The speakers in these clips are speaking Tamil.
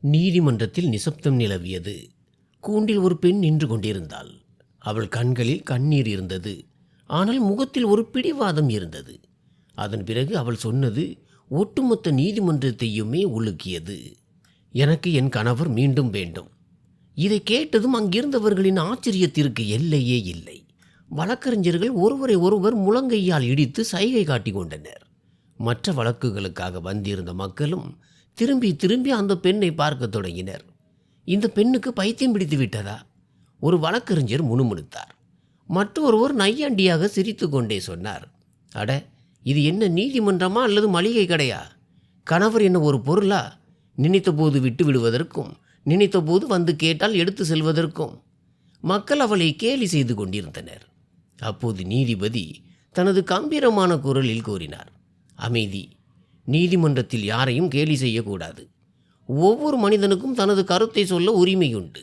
நீதிமன்றத்தில் நிசப்தம் நிலவியது. கூண்டில் ஒரு பெண் நின்று கொண்டிருந்தாள். அவள் கண்களில் கண்ணீர் இருந்தது. ஆனால் முகத்தில் ஒரு பிடிவாதம் இருந்தது. அதன் பிறகு அவள் சொன்னது ஒட்டுமொத்த நீதிமன்றத்தையுமே உலுக்கியது. எனக்கு என் கணவர் மீண்டும் வேண்டும். இதை கேட்டதும் அங்கிருந்தவர்களின் ஆச்சரியத்திற்கு எல்லையே இல்லை. வழக்கறிஞர்கள் ஒருவரை ஒருவர் முழங்கையால் இடித்து சைகை காட்டிக் கொண்டனர். மற்ற வழக்குகளுக்காக வந்திருந்த மக்களும் திரும்பி திரும்பி அந்த பெண்ணை பார்க்க தொடங்கினர். இந்த பெண்ணுக்கு பைத்தியம் பிடித்து விட்டதா? ஒரு வழக்கறிஞர் முணுமுணுத்தார். மற்றொருவர் நையாண்டியாக சிரித்து கொண்டே சொன்னார், அட, இது என்ன நீதிமன்றமா அல்லது மளிகை கடையா? கணவர் என்ன ஒரு பொருளா? நினைத்த போது விட்டு விடுவதற்கும் நினைத்த போது வந்து கேட்டால் எடுத்து செல்வதற்கும். மக்கள் அவளை கேலி செய்து கொண்டிருந்தனர். அப்போது நீதிபதி தனது கம்பீரமான குரலில் கூறினார், அமைதி. நீதிமன்றத்தில் யாரையும் கேலி செய்யக்கூடாது. ஒவ்வொரு மனிதனுக்கும் தனது கருத்தை சொல்ல உரிமையுண்டு.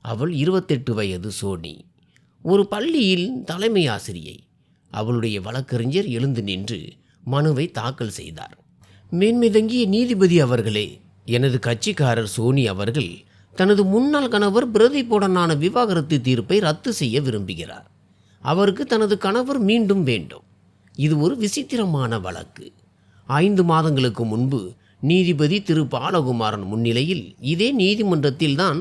அவள் 28 வயது சோனி, ஒரு பள்ளியில் தலைமை ஆசிரியை. அவளுடைய வழக்கறிஞர் எழுந்து நின்று மனுவை தாக்கல் செய்தார். மேன்மிதங்கிய நீதிபதி அவர்களே, எனது கட்சிக்காரர் சோனி அவர்கள் தனது முன்னாள் கணவர் பிரதீப்புடனான விவாகரத்து தீர்ப்பை ரத்து செய்ய விரும்புகிறார். அவருக்கு தனது கணவர் மீண்டும் வேண்டும். இது ஒரு விசித்திரமான வழக்கு. 5 மாதங்களுக்கு முன்பு நீதிபதி திரு பாலகுமாரன் முன்னிலையில் இதே நீதிமன்றத்தில்தான்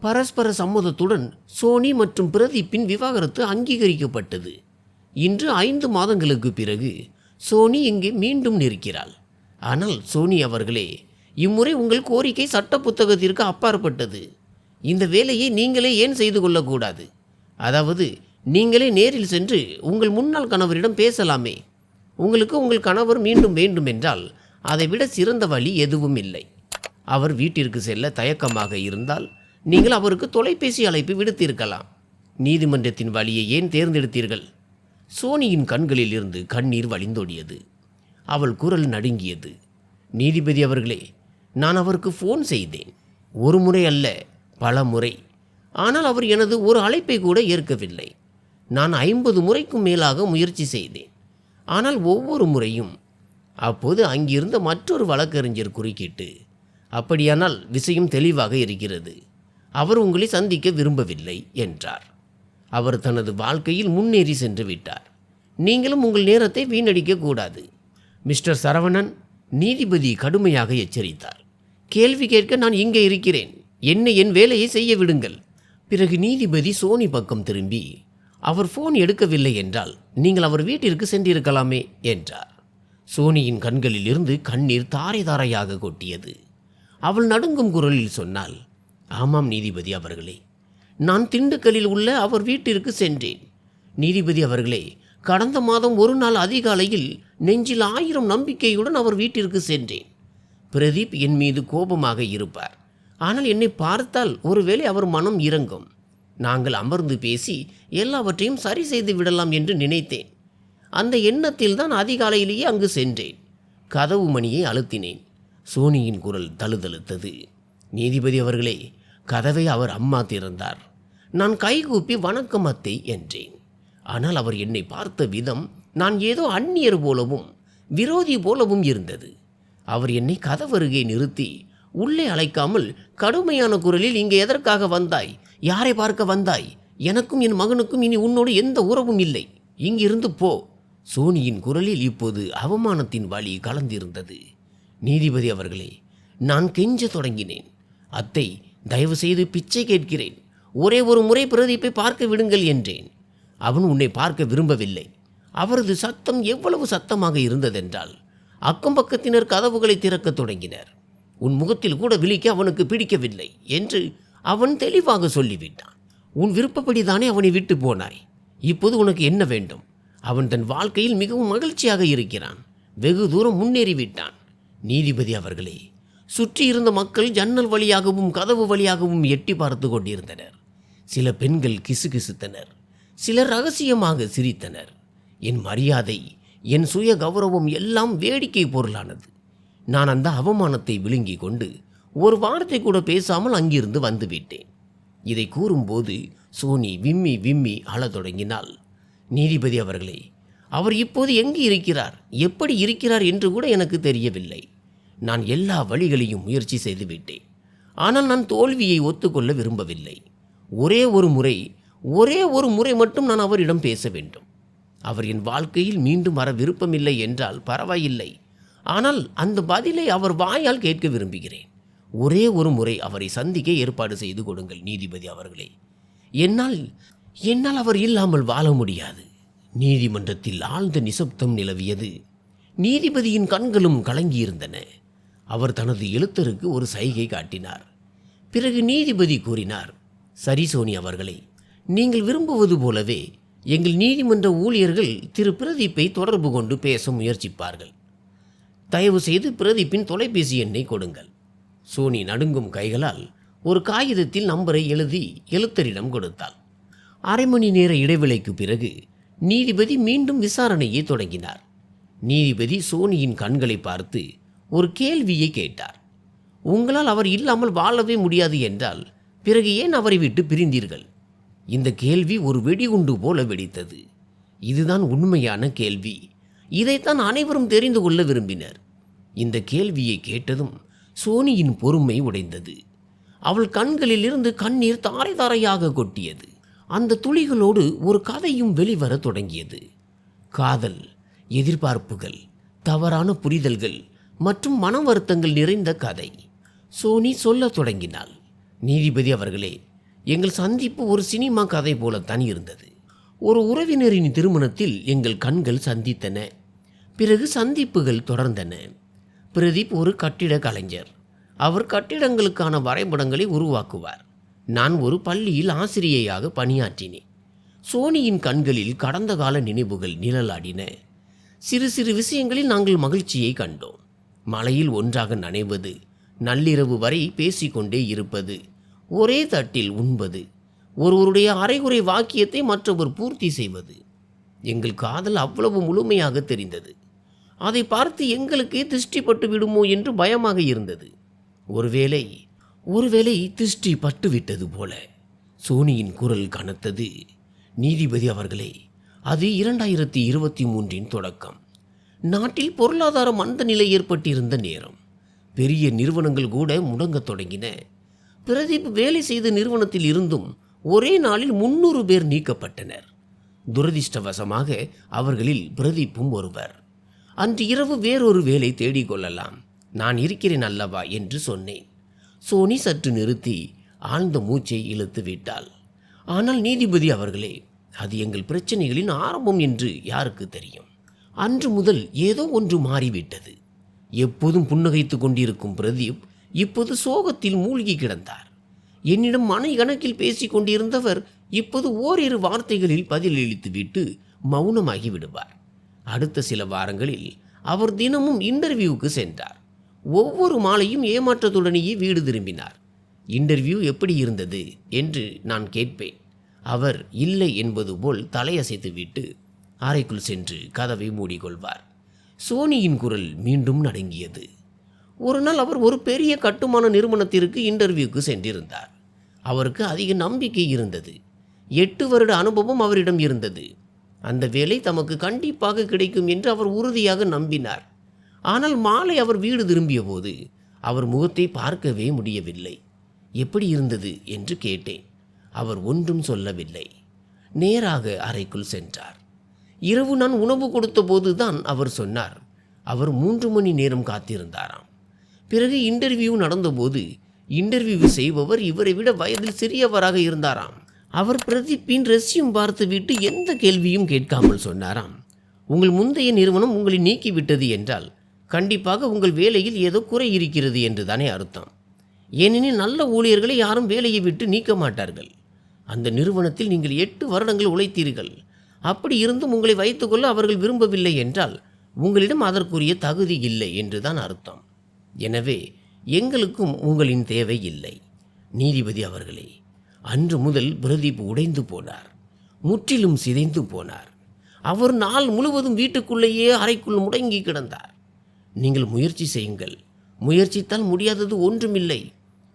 பரஸ்பர சம்மதத்துடன் சோனி மற்றும் பிரதீப்பின் விவாகரத்து அங்கீகரிக்கப்பட்டது. இன்று 5 மாதங்களுக்கு பிறகு சோனி இங்கே மீண்டும் நிற்கிறாள். ஆனால் சோனி அவர்களே, இம்முறை உங்கள் கோரிக்கை சட்ட புத்தகத்திற்கு அப்பாற்பட்டது. இந்த வேலையை நீங்களே ஏன் செய்து கொள்ளக்கூடாது? அதாவது நீங்களே நேரில் சென்று உங்கள் முன்னாள் கணவரிடம் பேசலாமே. உங்களுக்கு உங்கள் கணவர் மீண்டும் வேண்டும் என்றால் அதைவிட சிறந்த வழி எதுவும் இல்லை. அவர் வீட்டிற்கு செல்ல தயக்கமாக இருந்தால் நீங்கள் அவருக்கு தொலைபேசி அழைப்பு விடுத்திருக்கலாம். நீதிமன்றத்தின் வழியை ஏன் தேர்ந்தெடுத்தீர்கள்? சோனியின் கண்களில் இருந்து கண்ணீர் வழிந்தோடியது. அவள் குரல் நடுங்கியது. நீதிபதி அவர்களே, நான் அவருக்கு ஃபோன் செய்தேன். ஒரு முறை அல்ல, பல முறை. ஆனால் அவர் எனது ஒரு அழைப்பை கூட ஏற்கவில்லை. நான் 50 முறைக்கும் மேலாக முயற்சி செய்தேன். ஆனால் ஒவ்வொரு முறையும். அப்போது அங்கிருந்த மற்றொரு வழக்கறிஞர் குறுக்கிட்டு, அப்படியானால் விஷயம் தெளிவாக இருக்கிறது. அவர் உங்களை சந்திக்க விரும்பவில்லை என்றார். அவர் தனது வாழ்க்கையில் முன்னேறி சென்று விட்டார். நீங்களும் உங்கள் நேரத்தை வீணடிக்க கூடாது. மிஸ்டர் சரவணன், நீதிபதி கடுமையாக எச்சரித்தார். கேள்வி கேட்க நான் இங்கே இருக்கிறேன். என்னை என் வேலையை செய்ய விடுங்கள். பிறகு நீதிபதி சோனி பக்கம் திரும்பி, அவர் ஃபோன் எடுக்கவில்லை என்றால் நீங்கள் அவர் வீட்டிற்கு சென்றிருக்கலாமே என்றார். சோனியின் கண்களில் இருந்து கண்ணீர் தாரை தாரையாக கொட்டியது. அவள் நடுங்கும் குரலில் சொன்னாள், ஆமாம் நீதிபதி அவர்களே, நான் திண்டுக்கல்லில் உள்ள அவர் வீட்டிற்கு சென்றேன். நீதிபதி அவர்களே, கடந்த மாதம் ஒரு நாள் அதிகாலையில் நெஞ்சில் 1000 நம்பிக்கையுடன் அவர் வீட்டிற்கு சென்றேன். பிரதீப் என் மீது கோபமாக இருப்பார். ஆனால் என்னை பார்த்தால் ஒருவேளை அவர் மனம் இறங்கும். நாங்கள் அமர்ந்து பேசி எல்லாவற்றையும் சரி செய்து விடலாம் என்று நினைத்தேன். அந்த எண்ணத்தில் தான் அதிகாலையிலேயே அங்கு சென்றேன். கதவு மணியை அழுத்தினேன். சோனியின் குரல் தழுதழுத்தது. நீதிபதி அவர்களே, கதவை அவர் அம்மா திறந்தார். நான் கைகூப்பி வணக்கம் அத்தை என்றேன். ஆனால் அவர் என்னை பார்த்த விதம் நான் ஏதோ அந்நியர் போலவும் விரோதி போலவும் இருந்தது. அவர் என்னை கதவருகே நிறுத்தி உள்ளே அழைக்காமல் கடுமையான குரலில், இங்கே எதற்காக வந்தாய்? யாரை பார்க்க வந்தாய்? எனக்கும் என் மகனுக்கும் இனி உன்னோடு எந்த உறவும் இல்லை. இங்கிருந்து போ. சோனியின் குரலில் இப்போது அவமானத்தின் வலி கலந்திருந்தது. நீதிபதி அவர்களே, நான் கெஞ்ச தொடங்கினேன். அத்தை, தயவு செய்து பிச்சை கேட்கிறேன். ஒரே ஒரு முறை பிரதீப்பை பார்க்க விடுங்கள் என்றேன். அவன் உன்னை பார்க்க விரும்பவில்லை. அவரது சத்தம் எவ்வளவு சத்தமாக இருந்ததென்றால் அக்கம் பக்கத்தினர் கதவுகளை திறக்கத் தொடங்கினர். உன் முகத்தில் கூட விழிக்க அவனுக்கு பிடிக்கவில்லை என்று அவன் தெளிவாக சொல்லிவிட்டான். உன் விருப்பப்படிதானே அவனை விட்டு போனாய். இப்போது உனக்கு என்ன வேண்டும்? அவன் தன் வாழ்க்கையில் மிகவும் மகிழ்ச்சியாக இருக்கிறான். வெகு தூரம் முன்னேறிவிட்டான். நீதிபதி அவர்களே, சுற்றி இருந்த மக்கள் ஜன்னல் வழியாகவும் கதவு வழியாகவும் எட்டி பார்த்து கொண்டிருந்தனர். சில பெண்கள் கிசுகிசுத்தனர். சிலர் ரகசியமாக சிரித்தனர். என் மரியாதை, என் சுய கௌரவம் எல்லாம் வேடிக்கை பொருளானது. நான் அந்த அவமானத்தை விழுங்கி கொண்டு ஒரு வார்த்தை கூட பேசாமல் அங்கிருந்து வந்துவிட்டேன். இதை கூறும்போது சோனி விம்மி விம்மி அழத் தொடங்கினாள். நீதிபதி அவர்களே, அவர் இப்போது எங்கு இருக்கிறார், எப்படி இருக்கிறார் என்று கூட எனக்கு தெரியவில்லை. நான் எல்லா வழிகளையும் முயற்சி செய்துவிட்டேன். ஆனால் நான் தோல்வியை ஒத்துக்கொள்ள விரும்பவில்லை. ஒரே ஒரு முறை மட்டும் நான் அவரிடம் பேச வேண்டும். அவர் என் வாழ்க்கையில் மீண்டும் வர விருப்பமில்லை என்றால் பரவாயில்லை. ஆனால் அந்த பதிலை அவர் வாயால் கேட்க விரும்புகிறேன். ஒரே ஒரு முறை அவரை சந்திக்க ஏற்பாடு செய்து கொடுங்கள் நீதிபதி அவர்களே. என்னால் அவர் இல்லாமல் வாழ முடியாது. நீதிமன்றத்தில் ஆழ்ந்த நிசப்தம் நிலவியது. நீதிபதியின் கண்களும் கலங்கியிருந்தன. அவர் தனது எழுத்தருக்கு ஒரு சைகை காட்டினார். பிறகு நீதிபதி கூறினார், சரி சோனி அவர்களே, நீங்கள் விரும்புவது போலவே எங்கள் நீதிமன்ற ஊழியர்கள் திரு பிரதீப்பை தொடர்பு கொண்டு பேச முயற்சிப்பார்கள். தயவு செய்து பிரதீப்பின் தொலைபேசி எண்ணை கொடுங்கள். சோனி நடுங்கும் கைகளால் ஒரு காகிதத்தில் நம்பரை எழுதி எழுத்தரிடம் கொடுத்தாள். அரை மணி நேர இடைவேளைக்கு பிறகு நீதிபதி மீண்டும் விசாரணையை தொடங்கினார். நீதிபதி சோனியின் கண்களை பார்த்து ஒரு கேள்வியை கேட்டார். உங்களால் அவர் இல்லாமல் வாழவே முடியாது என்றால் பிறகு ஏன் அவரை விட்டு பிரிந்தீர்கள்? இந்த கேள்வி ஒரு வெடிகுண்டு போல வெடித்தது. இதுதான் உண்மையான கேள்வி. இதைத்தான் அனைவரும் தெரிந்து கொள்ள விரும்பினர். இந்த கேள்வியை கேட்டதும் சோனியின் பொறுமை உடைந்தது. அவள் கண்களில் இருந்து கண்ணீர் தாரை தாரையாக கொட்டியது. அந்த துளிகளோடு ஒரு கதையும் வெளிவர தொடங்கியது. காதல், எதிர்பார்ப்புகள், தவறான புரிதல்கள் மற்றும் மன வருத்தங்கள் நிறைந்த கதை. சோனி சொல்லத் தொடங்கினாள். நீதிபதி அவர்களே, எங்கள் சந்திப்பு ஒரு சினிமா கதை போலத்தான் இருந்தது. ஒரு உறவினரின் திருமணத்தில் எங்கள் கண்கள் சந்தித்தன. பிறகு சந்திப்புகள் தொடர்ந்தன. பிரதீப் ஒரு கட்டிட கலைஞர். அவர் கட்டிடங்களுக்கான வரைபடங்களை உருவாக்குவார். நான் ஒரு பள்ளியில் ஆசிரியையாக பணியாற்றினேன். சோனியின் கண்களில் கடந்த கால நினைவுகள் நிழலாடின. சிறு சிறு விஷயங்களில் நாங்கள் மகிழ்ச்சியை கண்டோம். மழையில் ஒன்றாக நனைவது, நள்ளிரவு வரை பேசிக்கொண்டே இருப்பது, ஒரே தட்டில் உண்பது, ஒருவருடைய அரைகுறை வாக்கியத்தை மற்றவர் பூர்த்தி செய்வது. எங்கள் காதல் அவ்வளவு முழுமையாக தெரிந்தது. அதை பார்த்து எங்களுக்கே திருஷ்டி பட்டு விடுமோ என்று பயமாக இருந்தது. ஒருவேளை திருஷ்டி பட்டுவிட்டது போல. சோனியின் குரல் கனத்தது. நீதிபதி அவர்களே, அது 2023 தொடக்கம். நாட்டில் பொருளாதார மந்த நிலை ஏற்பட்டிருந்த நேரம். பெரிய நிறுவனங்கள் கூட முடங்கத் தொடங்கின. பிரதீப் வேலை செய்த நிறுவனத்தில் இருந்தும் ஒரே நாளில் 300 பேர் நீக்கப்பட்டனர். துரதிர்ஷ்டவசமாக அவர்களில் பிரதீப்பும் ஒருவர். அன்று இரவு வேறொரு வேலை தேடிக்கொள்ளலாம், நான் இருக்கிறேன் அல்லவா என்று சொன்னேன். சோனி சற்று நிறுத்தி ஆழ்ந்த மூச்சை இழுத்து விட்டாள். ஆனால் நீதிபதி அவர்களே, அது எங்கள் பிரச்சனைகளின் ஆரம்பம் என்று யாருக்கு தெரியும்? அன்று முதல் ஏதோ ஒன்று மாறிவிட்டது. எப்போதும் புன்னகைத்து கொண்டிருக்கும் பிரதீப் இப்போது சோகத்தில் மூழ்கி கிடந்தார். என்னிடம் மணிக்கணக்கில் பேசிக் கொண்டிருந்தவர் இப்போது ஓரிரு வார்த்தைகளில் பதிலளித்துவிட்டு மௌனமாகி விடுவார். அடுத்த சில வாரங்களில் அவர் தினமும் இன்டர்வியூவுக்கு சென்றார். ஒவ்வொரு மாலையும் ஏமாற்றத்துடனேயே வீடு திரும்பினார். இன்டர்வியூ எப்படி இருந்தது என்று நான் கேட்பேன். அவர் இல்லை என்பது போல் தலையசைத்துவிட்டு அறைக்குள் சென்று கதவை மூடிக்கொள்வார். சோனியின் குரல் மீண்டும் நடுங்கியது. ஒரு நாள் அவர் ஒரு பெரிய கட்டுமான நிறுவனத்திற்கு இன்டர்வியூக்கு சென்றிருந்தார். அவருக்கு அதிக நம்பிக்கை இருந்தது. 8 வருட அனுபவம் அவரிடம் இருந்தது. அந்த வேலை தமக்கு கண்டிப்பாக கிடைக்கும் என்று அவர் உறுதியாக நம்பினார். ஆனால் மாலை அவர் வீடு திரும்பிய போது அவர் முகத்தை பார்க்கவே முடியவில்லை. எப்படி இருந்தது என்று கேட்டேன். அவர் ஒன்றும் சொல்லவில்லை. நேராக அறைக்குள் சென்றார். இரவு நான் உணவு கொடுத்த போதுதான் அவர் சொன்னார். அவர் 3 மணி நேரம் காத்திருந்தாராம். பிறகு இன்டர்வியூ நடந்தபோது இன்டர்வியூ செய்பவர் இவரை விட வயதில் சிறியவராக இருந்தாராம். அவர் பிரதீப்பின் ரெஸ்யூம் பார்த்துவிட்டு எந்த கேள்வியும் கேட்காமல் சொன்னாராம், உங்கள் முந்தைய நிறுவனம் உங்களை நீக்கிவிட்டது என்றால் கண்டிப்பாக உங்கள் வேலையில் ஏதோ குறை இருக்கிறது என்று தானே அர்த்தம். ஏனெனில் நல்ல ஊழியர்களை யாரும் வேலையை விட்டு நீக்க மாட்டார்கள். அந்த நிறுவனத்தில் நீங்கள் 8 வருடங்கள் உழைத்தீர்கள். அப்படி இருந்தும் உங்களை வைத்துக்கொள்ள அவர்கள் விரும்பவில்லை என்றால் உங்களிடம் அதற்குரிய தகுதி இல்லை என்றுதான் அர்த்தம். எனவே எங்களுக்கும் உங்களின் தேவை இல்லை. நீதிபதி அவர்களே, அன்று முதல் பிரதீப் உடைந்து போனார். முற்றிலும் சிதைந்து போனார். அவர் நாள் முழுவதும் வீட்டுக்குள்ளேயே அறைக்குள் முடங்கி கிடந்தார். நீங்கள் முயற்சி செய்யுங்கள். முயற்சித்தால் முடியாதது ஒன்றுமில்லை.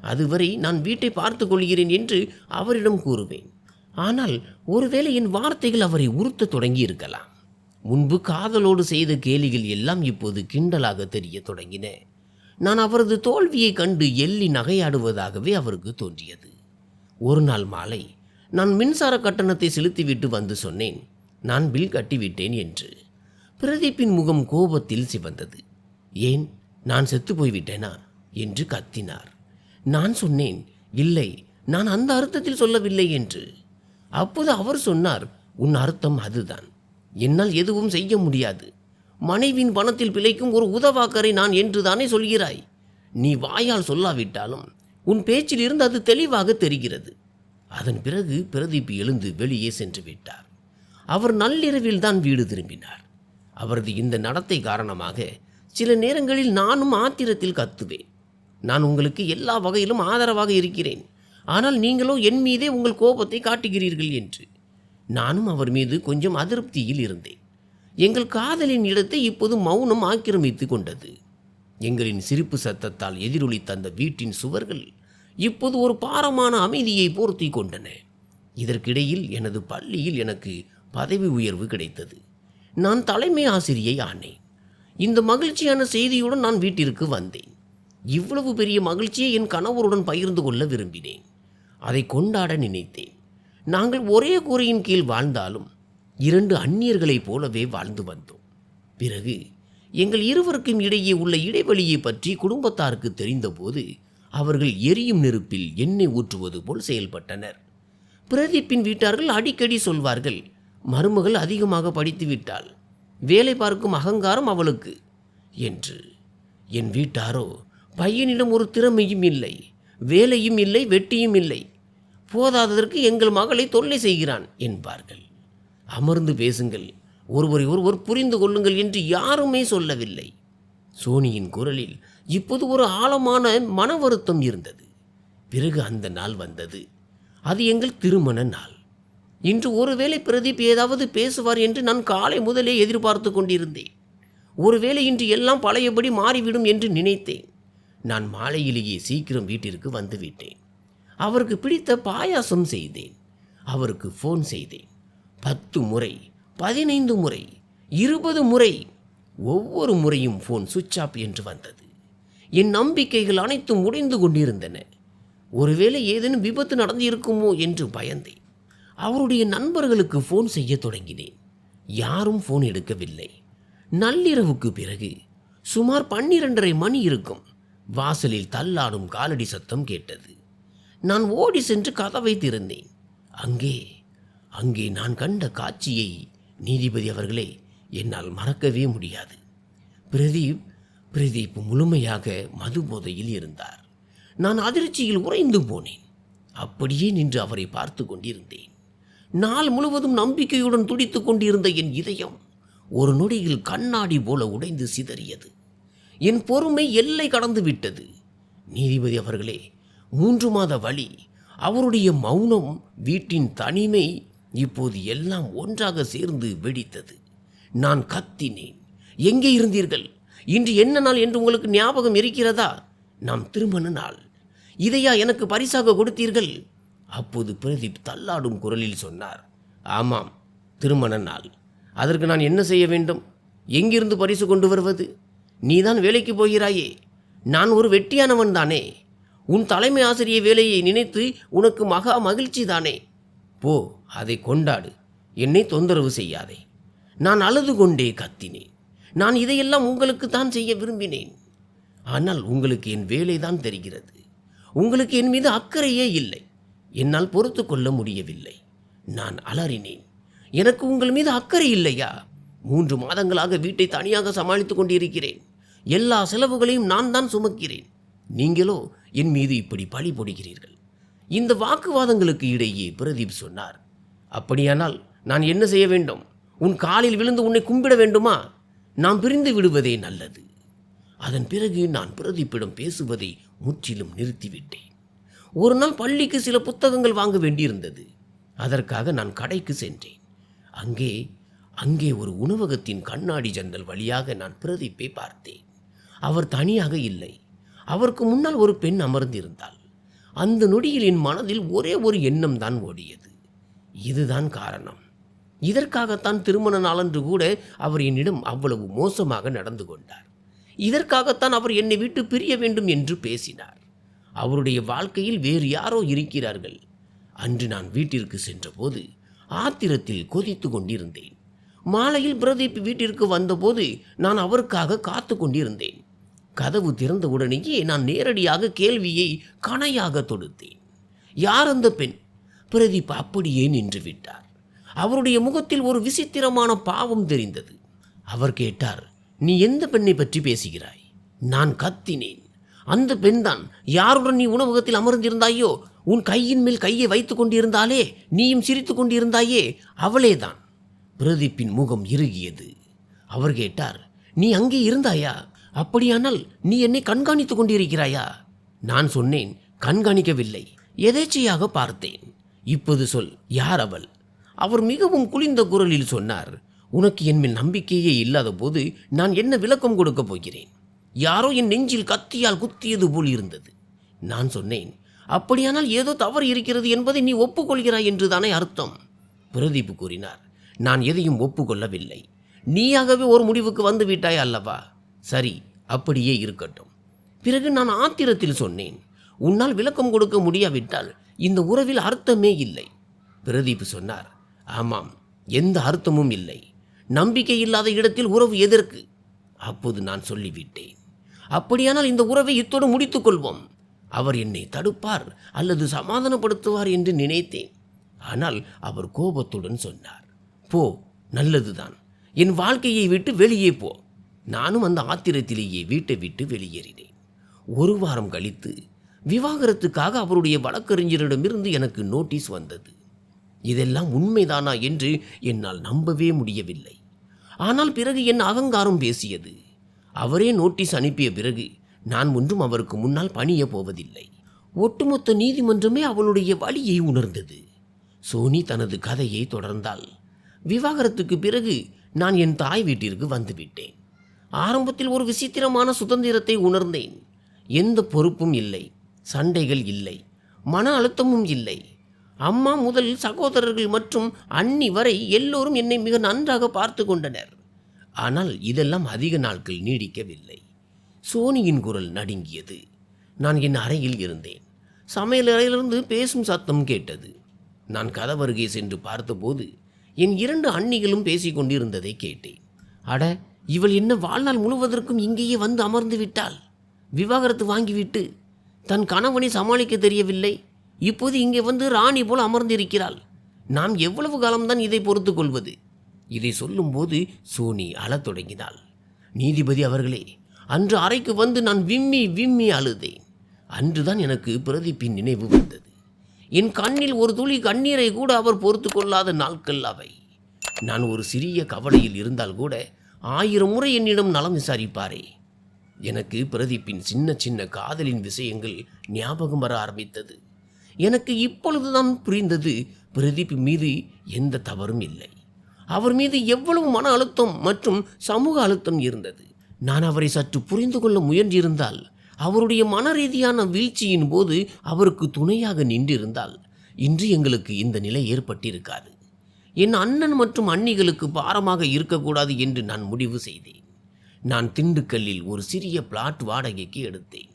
அதுவரை நான் வீட்டை பார்த்து கொள்கிறேன் என்று அவரிடம் கூறுவேன். ஆனால் ஒருவேளை என் வார்த்தைகள் அவரை உறுத்த தொடங்கி இருக்கலாம். முன்பு காதலோடு செய்த கேலிகள் எல்லாம் இப்போது கிண்டலாக தெரிய தொடங்கின. நான் அவரது தோல்வியைக் கண்டு எள்ளி நகையாடுவதாகவே அவருக்கு தோன்றியது. ஒரு நாள் மாலை நான் மின்சார கட்டணத்தை செலுத்திவிட்டு வந்து சொன்னேன், நான் பில் கட்டிவிட்டேன் என்று. பிரதீப்பின் முகம் கோபத்தில் சிவந்தது. ஏன், நான் செத்து போய்விட்டேனா என்று கத்தினார். நான் சொன்னேன், இல்லை, நான் அந்த அர்த்தத்தில் சொல்லவில்லை என்று. அப்போது அவர் சொன்னார், உன் அர்த்தம் அதுதான். என்னால் எதுவும் செய்ய முடியாது. மனைவியின் பணத்தில் பிழைக்கும் ஒரு உதவாக்கரை நான் என்று தானே சொல்கிறாய். நீ வாயால் சொல்லாவிட்டாலும் உன் பேச்சில் இருந்து அது தெளிவாக தெரிகிறது. அதன் பிறகு பிரதீப் எழுந்து வெளியே சென்று விட்டார். அவர் நள்ளிரவில் தான் வீடு திரும்பினார். அவரது இந்த நடத்தை காரணமாக சில நேரங்களில் நானும் ஆத்திரத்தில் கத்துவேன். நான் உங்களுக்கு எல்லா வகையிலும் ஆதரவாக இருக்கிறேன், ஆனால் நீங்களோ என் மீதே உங்கள் கோபத்தை காட்டுகிறீர்கள் என்று. நானும் அவர் மீது கொஞ்சம் அதிருப்தியில் இருந்தேன். எங்கள் காதலின் இடத்தை இப்போது மௌனம் ஆக்கிரமித்து கொண்டது. எங்களின் சிரிப்பு சத்தத்தால் எதிரொலித்த அந்த வீட்டின் சுவர்கள் இப்போது ஒரு பாரமான அமைதியை போர்த்தி கொண்டன. இதற்கிடையில் எனது பள்ளியில் எனக்கு பதவி உயர்வு கிடைத்தது. நான் தலைமை ஆசிரியை ஆனேன். இந்த மகிழ்ச்சியான செய்தியுடன் நான் வீட்டிற்கு வந்தேன். இவ்வளவு பெரிய மகிழ்ச்சியை என் கணவருடன் பகிர்ந்து கொள்ள விரும்பினேன். அதை கொண்டாட நினைத்தேன். நாங்கள் ஒரே கூரையின் கீழ் வாழ்ந்தாலும் 2 அந்நியர்களைப் போலவே வாழ்ந்து வந்தோம். பிறகு எங்கள் இருவருக்கும் இடையே உள்ள இடைவெளியை பற்றி குடும்பத்தாருக்கு தெரிந்தபோது அவர்கள் எரியும் நெருப்பில் எண்ணெய் ஊற்றுவது போல் செயல்பட்டனர். பிரதீப்பின் வீட்டார்கள் அடிக்கடி சொல்வார்கள், மருமகள் அதிகமாக படித்து விட்டாள், வேலை பார்க்கும் அகங்காரம் அவளுக்கு என்று. என் வீட்டாரோ, பையனிடம் ஒரு திறமையும் இல்லை, வேலையும் இல்லை, வெட்டியும் இல்லை, போதாததற்கு எங்கள் மகளை தொல்லை செய்கிறான் என்பார்கள். அமர்ந்து பேசுங்கள், ஒருவரை ஒருவர் புரிந்து கொள்ளுங்கள் என்று யாருமே சொல்லவில்லை. சோனியின் குரலில் இப்போது ஒரு ஆழமான மன வருத்தம் இருந்தது. பிறகு அந்த நாள் வந்தது. அது எங்கள் திருமண நாள். இன்று ஒருவேளை பிரதீப் ஏதாவது பேசுவார் என்று நான் காலை முதலே எதிர்பார்த்து கொண்டிருந்தேன். ஒருவேளை இன்று எல்லாம் பழையபடி மாறிவிடும் என்று நினைத்தேன். நான் மாலையிலேயே சீக்கிரம் வீட்டிற்கு வந்துவிட்டேன். அவருக்கு பிடித்த பாயாசம் செய்தேன். அவருக்கு ஃபோன் செய்தேன். 10 முறை, 15 முறை, 20 முறை. ஒவ்வொரு முறையும் ஃபோன் சுவிட்ச் ஆஃப் என்று வந்தது. என் நம்பிக்கைகள் அனைத்தும் உடைந்து கொண்டிருந்தன. ஒருவேளை ஏதேனும் விபத்து நடந்திருக்குமோ என்று பயந்தேன். அவருடைய நண்பர்களுக்கு ஃபோன் செய்ய தொடங்கினேன். யாரும் ஃபோன் எடுக்கவில்லை. நள்ளிரவுக்கு பிறகு சுமார் 12:30 மணி இருக்கும். வாசலில் தள்ளாடும் காலடி சத்தம் கேட்டது. நான் ஓடி சென்று கதவை திறந்தேன். அங்கே நான் கண்ட காட்சியை, நீதிபதி அவர்களே, என்னால் மறக்கவே முடியாது. பிரதீப் முழுமையாக மது போதையில் இருந்தார். நான் அதிர்ச்சியில் உறைந்து போனேன். அப்படியே நின்று அவரை பார்த்து கொண்டிருந்தேன். நாள் முழுவதும் நம்பிக்கையுடன் துடித்து கொண்டிருந்த என் இதயம் ஒரு நொடியில் கண்ணாடி போல உடைந்து சிதறியது. என் பொறுமை எல்லை கடந்து விட்டது. நீதிபதி அவர்களே, 3 மாத வலி, அவருடைய மௌனம், வீட்டின் தனிமை, இப்போது எல்லாம் ஒன்றாக சேர்ந்து வெடித்தது. நான் கத்தினேன். எங்கே இருந்தீர்கள்? இன்று என்ன நாள் என்று உங்களுக்கு ஞாபகம் இருக்கிறதா? நாம் திருமண நாள். இதையா எனக்கு பரிசாக கொடுத்தீர்கள்? அப்போது பிரதீப் தள்ளாடும் குரலில் சொன்னார், ஆமாம், திருமண நாள். அதற்கு நான் என்ன செய்ய வேண்டும்? எங்கிருந்து பரிசு கொண்டு வருவது? நீதான் வேலைக்கு போகிறாயே. நான் ஒரு வெட்டியானவன் தானே. உன் தலைமை ஆசிரிய வேலையை நினைத்து உனக்கு மகா மகிழ்ச்சி தானே. போ, அதை கொண்டாடு. என்னை தொந்தரவு செய்யாதே. நான் அழுது கொண்டே கத்தினேன். நான் இதையெல்லாம் உங்களுக்கு தான் செய்ய விரும்பினேன். ஆனால் உங்களுக்கு என் வேலைதான் தெரிகிறது. உங்களுக்கு என் மீது அக்கறையே இல்லை. என்னால் பொறுத்து கொள்ள முடியவில்லை. நான் அலறினேன். எனக்கு உங்கள் மீது அக்கறை இல்லையா? 3 மாதங்களாக வீட்டை தனியாக சமாளித்துக் கொண்டிருக்கிறேன். எல்லா செலவுகளையும் நான் தான் சுமக்கிறேன். நீங்களோ என் மீது இப்படி பழி போடுகிறீர்கள். இந்த வாக்குவாதங்களுக்கு இடையே பிரதீப் சொன்னார், அப்படியானால் நான் என்ன செய்ய வேண்டும்? உன் காலில் விழுந்து உன்னை கும்பிட வேண்டுமா? நாம் பிரிந்து விடுவதே நல்லது. அதன் பிறகு நான் பிரதீப்பிடம் பேசுவதை முற்றிலும் நிறுத்திவிட்டேன். ஒரு நாள் பள்ளிக்கு சில புத்தகங்கள் வாங்க வேண்டியிருந்தது. அதற்காக நான் கடைக்கு சென்றேன். அங்கே ஒரு உணவகத்தின் கண்ணாடி ஜன்னல் வழியாக நான் பிரதீப்பை பார்த்தேன். அவர் தனியாக இல்லை. அவருக்கு முன்னால் ஒரு பெண் அமர்ந்திருந்தாள். அந்த நொடியில் என் மனதில் ஒரே ஒரு எண்ணம் தான் ஓடியது. இதுதான் காரணம். இதற்காகத்தான் திருமண நாளன்று கூட அவர் என்னிடம் அவ்வளவு மோசமாக நடந்து கொண்டார். இதற்காகத்தான் அவர் என்னை விட்டு பிரிய வேண்டும் என்று பேசினார். அவருடைய வாழ்க்கையில் வேறு யாரோ இருக்கிறார்கள். அன்று நான் வீட்டிற்கு சென்றபோது ஆத்திரத்தில் கொதித்து கொண்டிருந்தேன். மாலையில் பிரதீப் வீட்டிற்கு வந்தபோது நான் அவருக்காக காத்து கொண்டிருந்தேன். கதவு திறந்தவுடனேயே நான் நேரடியாக கேள்வியை கணையாக தொடுத்தேன். யார் அந்த பெண்? பிரதீப் அப்படியே நின்று விட்டார். அவருடைய முகத்தில் ஒரு விசித்திரமான பாவம் தெரிந்தது. அவர் கேட்டார், நீ எந்த பெண்ணை பற்றி பேசுகிறாய்? நான் கத்தினேன். அந்த பெண்தான். யாருடன் நீ உணவகத்தில் அமர்ந்திருந்தாயோ, உன் கையின் மேல் கையை வைத்துக் கொண்டிருந்தாலே, நீயும் சிரித்து கொண்டிருந்தாயே, அவளேதான். பிரதீப்பின் முகம் இறுகியது. அவர் கேட்டார், நீ அங்கே இருந்தாயா? அப்படியானால் நீ என்னை கண்காணித்துக் கொண்டிருக்கிறாயா? நான் சொன்னேன், கண்காணிக்கவில்லை, எதேச்சையாக பார்த்தேன். இப்போது சொல், யார் அவள்? அவர் மிகவும் குளிர்ந்த குரலில் சொன்னார், உனக்கு என் மேல் நம்பிக்கையே இல்லாத போது நான் என்ன விளக்கம் கொடுக்கப் போகிறேன்? யாரோ என் நெஞ்சில் கத்தியால் குத்தியது போல் இருந்தது. நான் சொன்னேன், அப்படியானால் ஏதோ தவறு இருக்கிறது என்பதை நீ ஒப்புக்கொள்கிறாய் என்று தானே அர்த்தம்? பிரதீப் கூறினார், நான் எதையும் ஒப்புக்கொள்ளவில்லை. நீயாகவே ஒரு முடிவுக்கு வந்து விட்டாய் அல்லவா? சரி, அப்படியே இருக்கட்டும். பிறகு நான் ஆத்திரத்தில் சொன்னேன், உன்னால் விளக்கம் கொடுக்க முடியாவிட்டால் இந்த உறவில் அர்த்தமே இல்லை. பிரதீப் சொன்னார், ஆமாம், எந்த அர்த்தமும் இல்லை. நம்பிக்கை இல்லாத இடத்தில் உறவு எதற்கு? அப்போது நான் சொல்லிவிட்டேன், அப்படியானால் இந்த உறவை இத்தோடு முடித்துக் கொள்வோம். அவர் என்னை தடுப்பார் அல்லது சமாதானப்படுத்துவார் என்று நினைத்தேன். ஆனால் அவர் கோபத்துடன் சொன்னார், போ, நல்லதுதான், என் வாழ்க்கையை விட்டு வெளியே போ. நானும் அந்த ஆத்திரத்திலேயே வீட்டை விட்டு வெளியேறினேன். ஒரு வாரம் கழித்து விவாகரத்துக்காக அவருடைய வழக்கறிஞரிடமிருந்து எனக்கு நோட்டீஸ் வந்தது. இதெல்லாம் உண்மைதானா என்று என்னால் நம்பவே முடியவில்லை. ஆனால் பிறகு என் அகங்காரம் பேசியது. அவரே நோட்டீஸ் அனுப்பிய பிறகு நான் ஒன்றும் அவருக்கு முன்னால் பணிய போவதில்லை. ஒட்டுமொத்த நீதிமன்றமே அவளுடைய வலியை உணர்ந்தது. சோனி தனது கதையை தொடர்ந்தாள். விவாகரத்துக்கு பிறகு நான் என் தாய் வீட்டிற்கு வந்துவிட்டேன். ஆரம்பத்தில் ஒரு விசித்திரமான சுதந்திரத்தை உணர்ந்தேன். எந்த பொறுப்பும் இல்லை, சண்டைகள் இல்லை, மன அழுத்தமும் இல்லை. அம்மா முதல் சகோதரர்கள் மற்றும் அண்ணி வரை எல்லோரும் என்னை மிக நன்றாக பார்த்து கொண்டனர். ஆனால் இதெல்லாம் அதிக நாட்கள் நீடிக்கவில்லை. சோனியின் குரல் நடுங்கியது. நான் என் அறையில் இருந்தேன். சமையல் அறையிலிருந்து பேசும் சத்தம் கேட்டது. நான் கதவருகே சென்று பார்த்தபோது என் 2 அண்ணிகளும் பேசிக் கொண்டிருந்ததை கேட்டேன். அட, இவள் என்ன வாழ்நாள் முழுவதற்கும் இங்கேயே வந்து அமர்ந்து விட்டாள்? விவாகரத்து வாங்கிவிட்டு தன் கணவனை சமாளிக்க தெரியவில்லை, இப்போது இங்கே வந்து ராணி போல் அமர்ந்திருக்கிறாள். நாம் எவ்வளவு காலம்தான் இதை பொறுத்து கொள்வது? இதை சொல்லும்போது சோனி அழத் தொடங்கினாள். நீதிபதி அவர்களே, அன்று அறைக்கு வந்து நான் விம்மி விம்மி அழுதேன். அன்றுதான் எனக்கு பிரதீப்பின் நினைவு வந்தது. என் கண்ணில் ஒரு துளி கண்ணீரை கூட அவர் பொறுத்து கொள்ளாத நாட்கள் அவை. நான் ஒரு சிறிய கவலையில் இருந்தால் கூட 1000 முறை என்னிடம் நலம் விசாரிப்பாரே. எனக்கு பிரதீப்பின் சின்ன சின்ன காதலின் விஷயங்கள் ஞாபகம் வர ஆரம்பித்தது. எனக்கு இப்பொழுதுதான் புரிந்தது, பிரதீப் மீது எந்த தவறும் இல்லை. அவர் மீது எவ்வளவு மன அழுத்தம் மற்றும் சமூக அழுத்தம் இருந்தது. நான் அவரை சற்று புரிந்து கொள்ள முயன்றிருந்தால், அவருடைய மன ரீதியான வீழ்ச்சியின் போது அவருக்கு துணையாக நின்றிருந்தால் இன்று எங்களுக்கு இந்த நிலை ஏற்பட்டிருக்காது. என் அண்ணன் மற்றும் அண்ணிகளுக்கு பாரமாக இருக்கக்கூடாது என்று நான் முடிவு செய்தேன். நான் திண்டுக்கல்லில் ஒரு சிறிய பிளாட் வாடகைக்கு எடுத்தேன்.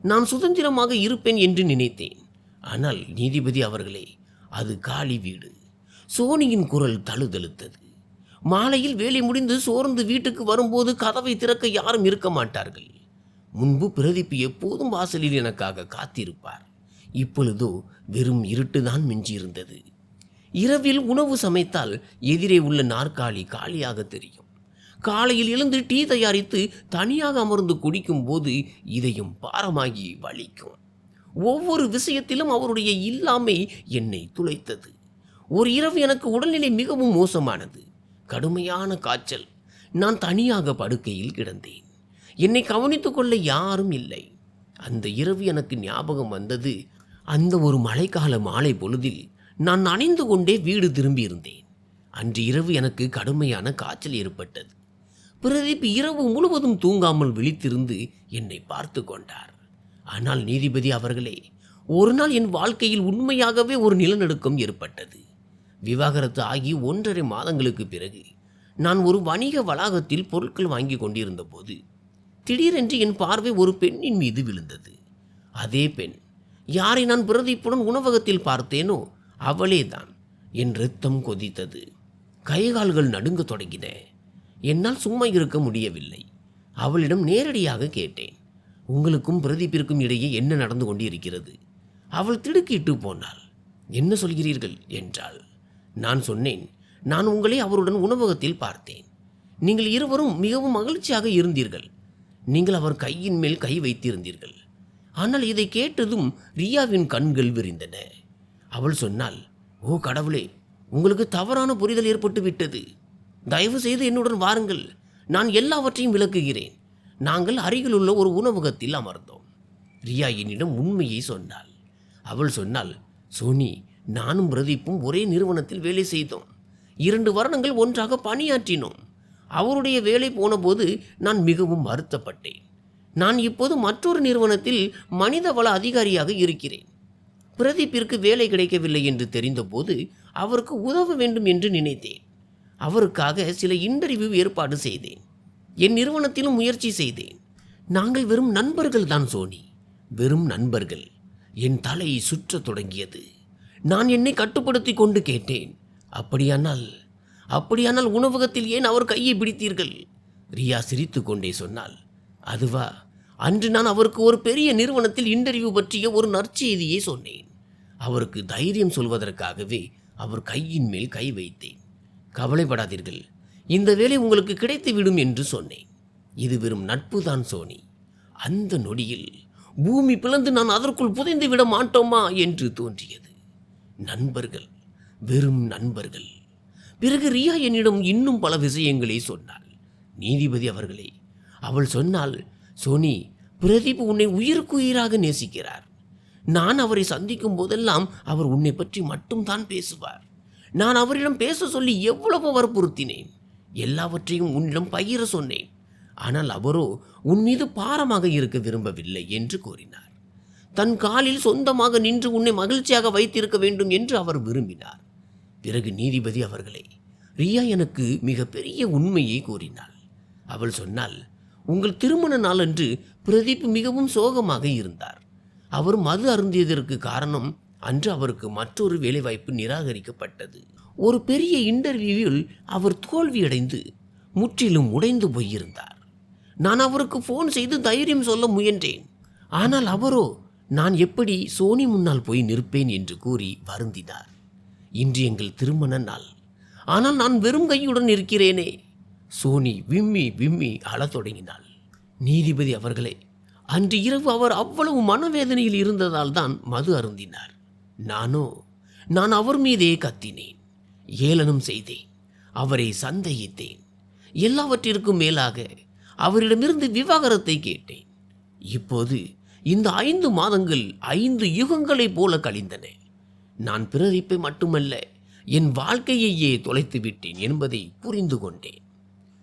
நான் சுதந்திரமாக இருப்பேன் என்று நினைத்தேன். ஆனால் நீதிபதி அவர்களே, அது காலி வீடு. சோனியின் குரல் தழுதழுத்தது. மாலையில் வேலை முடிந்து சோர்ந்து வீட்டுக்கு வரும்போது கதவை திறக்க யாரும் இருக்க மாட்டார்கள். முன்பு பிரதீப் எப்போதும் வாசலில் எனக்காக காத்திருப்பார். இப்பொழுதோ வெறும் இருட்டுதான் மிஞ்சியிருந்தது. இரவில் உணவு சமைத்தால் எதிரே உள்ள நாற்காலி காலியாக தெரியும். காலையில் எழுந்து டீ தயாரித்து தனியாக அமர்ந்து குடிக்கும் போது இதயம் பாரமாகி வலிக்கும். ஒவ்வொரு விஷயத்திலும் அவருடைய இல்லாமை என்னை துளைத்தது. ஒரு இரவு எனக்கு உடல்நிலை மிகவும் மோசமானது. கடுமையான காய்ச்சல். நான் தனியாக படுக்கையில் கிடந்தேன். என்னை கவனித்துக் கொள்ள யாரும் இல்லை. அந்த இரவு எனக்கு ஞாபகம் வந்தது. அந்த ஒரு மழைக்கால மாலை பொழுதில் நான் நனைந்து கொண்டே வீடு திரும்பியிருந்தேன். அன்று இரவு எனக்கு கடுமையான காய்ச்சல் ஏற்பட்டது. பிரதீப் இரவு முழுவதும் தூங்காமல் விழித்திருந்து என்னை பார்த்து கொண்டார். ஆனால் நீதிபதி அவர்களே, ஒரு நாள் என் வாழ்க்கையில் உண்மையாகவே ஒரு நிலநடுக்கம் ஏற்பட்டது. விவாகரத்து ஆகி 1.5 மாதங்களுக்கு பிறகு நான் ஒரு வணிக வளாகத்தில் பொருட்கள் வாங்கி கொண்டிருந்த போது திடீரென்று என் பார்வை ஒரு பெண்ணின் மீது விழுந்தது. அதே பெண், யாரை நான் பிரதீப்புடன் உணவகத்தில் பார்த்தேனோ அவளேதான். என் இரத்தம் கொதித்தது. கைகால்கள் நடுங்க தொடங்கின. என்னால் சும்மா இருக்க முடியவில்லை. அவளிடம் நேரடியாக கேட்டேன், உங்களுக்கும் பிரதீப்பிற்கும் இடையே என்ன நடந்து கொண்டிருக்கிறது? அவள் திடுக்கிட்டு போனாள். என்ன சொல்கிறீர்கள் என்றாள். நான் சொன்னேன், நான் உங்களை அவருடன் உணவகத்தில் பார்த்தேன். நீங்கள் இருவரும் மிகவும் மகிழ்ச்சியாக இருந்தீர்கள். நீங்கள் அவர் கையின் மேல் கை வைத்திருந்தீர்கள். ஆனால் இதை கேட்டதும் ரியாவின் கண்கள் விரிந்தன. அவள் சொன்னாள், ஓ கடவுளே, உங்களுக்கு தவறான புரிதல் ஏற்பட்டு விட்டது. தயவு செய்து என்னுடன் வாருங்கள், நான் எல்லாவற்றையும் விளக்குகிறேன். நாங்கள் அருகில் உள்ள ஒரு உணவகத்தில் அமர்ந்தோம். ரியா என்னிடம் உண்மையை சொன்னாள். அவள் சொன்னாள், சோனி, நானும் பிரதீப்பும் ஒரே நிறுவனத்தில் வேலை செய்தோம். 2 வருடங்கள் ஒன்றாக பணியாற்றினோம். அவருடைய வேலை போனபோது நான் மிகவும் வருத்தப்பட்டேன். நான் இப்போது மற்றொரு நிறுவனத்தில் மனிதவள அதிகாரியாக இருக்கிறேன். பிரதீப்பிற்கு வேலை கிடைக்கவில்லை என்று தெரிந்தபோது அவருக்கு உதவ வேண்டும் என்று நினைத்தேன். அவருக்காக சில இன்டர்வியூ ஏற்பாடு செய்தேன். என் நிறுவனத்திலும் முயற்சி செய்தேன். நாங்கள் வெறும் நண்பர்கள் தான் சோனி, வெறும் நண்பர்கள். என் தலை சுற்றத் தொடங்கியது. நான் என்னை கட்டுப்படுத்தி கொண்டு கேட்டேன், அப்படியானால் உணவகத்தில் ஏன் அவர் கையை பிடித்தீர்கள்? ரியா சிரித்து கொண்டே சொன்னாள், அதுவா, அன்று நான் அவருக்கு ஒரு பெரிய நிறுவனத்தில் இன்டர்வியூ பற்றிய ஒரு நற்செய்தியை சொன்னேன். அவருக்கு தைரியம் சொல்வதற்காகவே அவர் கையின் மேல் கை வைத்தேன். கவலைப்படாதீர்கள், இந்த வேலை உங்களுக்கு கிடைத்துவிடும் என்று சொன்னேன். இது வெறும் நட்பு தான் சோனி. அந்த நொடியில் பூமி பிளந்து நான் அதற்குள் புதைந்து விட மாட்டோமா என்று தோன்றியது. நண்பர்கள், வெறும் நண்பர்கள். பிறகு ரியா என்னிடம் இன்னும் பல விஷயங்களை சொன்னாள். நீதிபதி அவர்களே, அவள் சொன்னாள், சோனி, பிரதீப் உன்னை உயிருக்கு உயிராக நேசிக்கிறார். நான் அவரை சந்திக்கும் போதெல்லாம் அவர் உன்னை பற்றி மட்டும்தான் பேசுவார். நான் அவரிடம் பேச சொல்லி எவ்வளவு வற்புறுத்தினேன். எல்லாவற்றையும் உன்னிடம் பகிர சொன்னேன். ஆனால் அவரோ உன் மீது பாரமாக இருக்க விரும்பவில்லை என்று கூறினார். தன் காலில் சொந்தமாக நின்று உன்னை மகிழ்ச்சியாக வைத்திருக்க வேண்டும் என்று அவர் விரும்பினார். பிறகு நீதிபதி அவர்களே, ரியா எனக்கு மிகப்பெரிய உண்மையை கூறினாள். அவள் சொன்னாள், உங்கள் திருமண நாளன்று பிரதீப் மிகவும் சோகமாக இருந்தார். அவர் மது அருந்தியதற்கு காரணம், அன்று அவருக்கு மற்றொரு வேலைவாய்ப்பு நிராகரிக்கப்பட்டது. ஒரு பெரிய இன்டர்வியூவில் அவர் தோல்வியடைந்து முற்றிலும் உடைந்து போயிருந்தார். நான் அவருக்கு ஃபோன் செய்து தைரியம் சொல்ல முயன்றேன். ஆனால் அவரோ, நான் எப்படி சோனி முன்னால் போய் நிற்பேன் என்று கூறி வருந்தினார். இன்று எங்கள் திருமண நாள், ஆனால் நான் வெறும் கையுடன் இருக்கிறேனே. சோனி விம்மி விம்மி அழத் தொடங்கினாள். நீதிபதி அவர்களே, அன்று இரவு அவர் அவ்வளவு மனவேதனையில் இருந்ததால் தான் மது அருந்தினார். நான் அவர் மீதே கத்தினேன், ஏளனம் செய்தேன், அவரை சந்தேகித்தேன். எல்லாவற்றிற்கும் மேலாக அவரிடமிருந்து விவாகரத்தை கேட்டேன். இப்போது இந்த 5 மாதங்கள் 5 யுகங்களைப் போல கழிந்தன. நான் பிரதீப்பை மட்டுமல்ல, என் வாழ்க்கையையே தொலைத்து விட்டேன் என்பதை புரிந்து கொண்டேன்.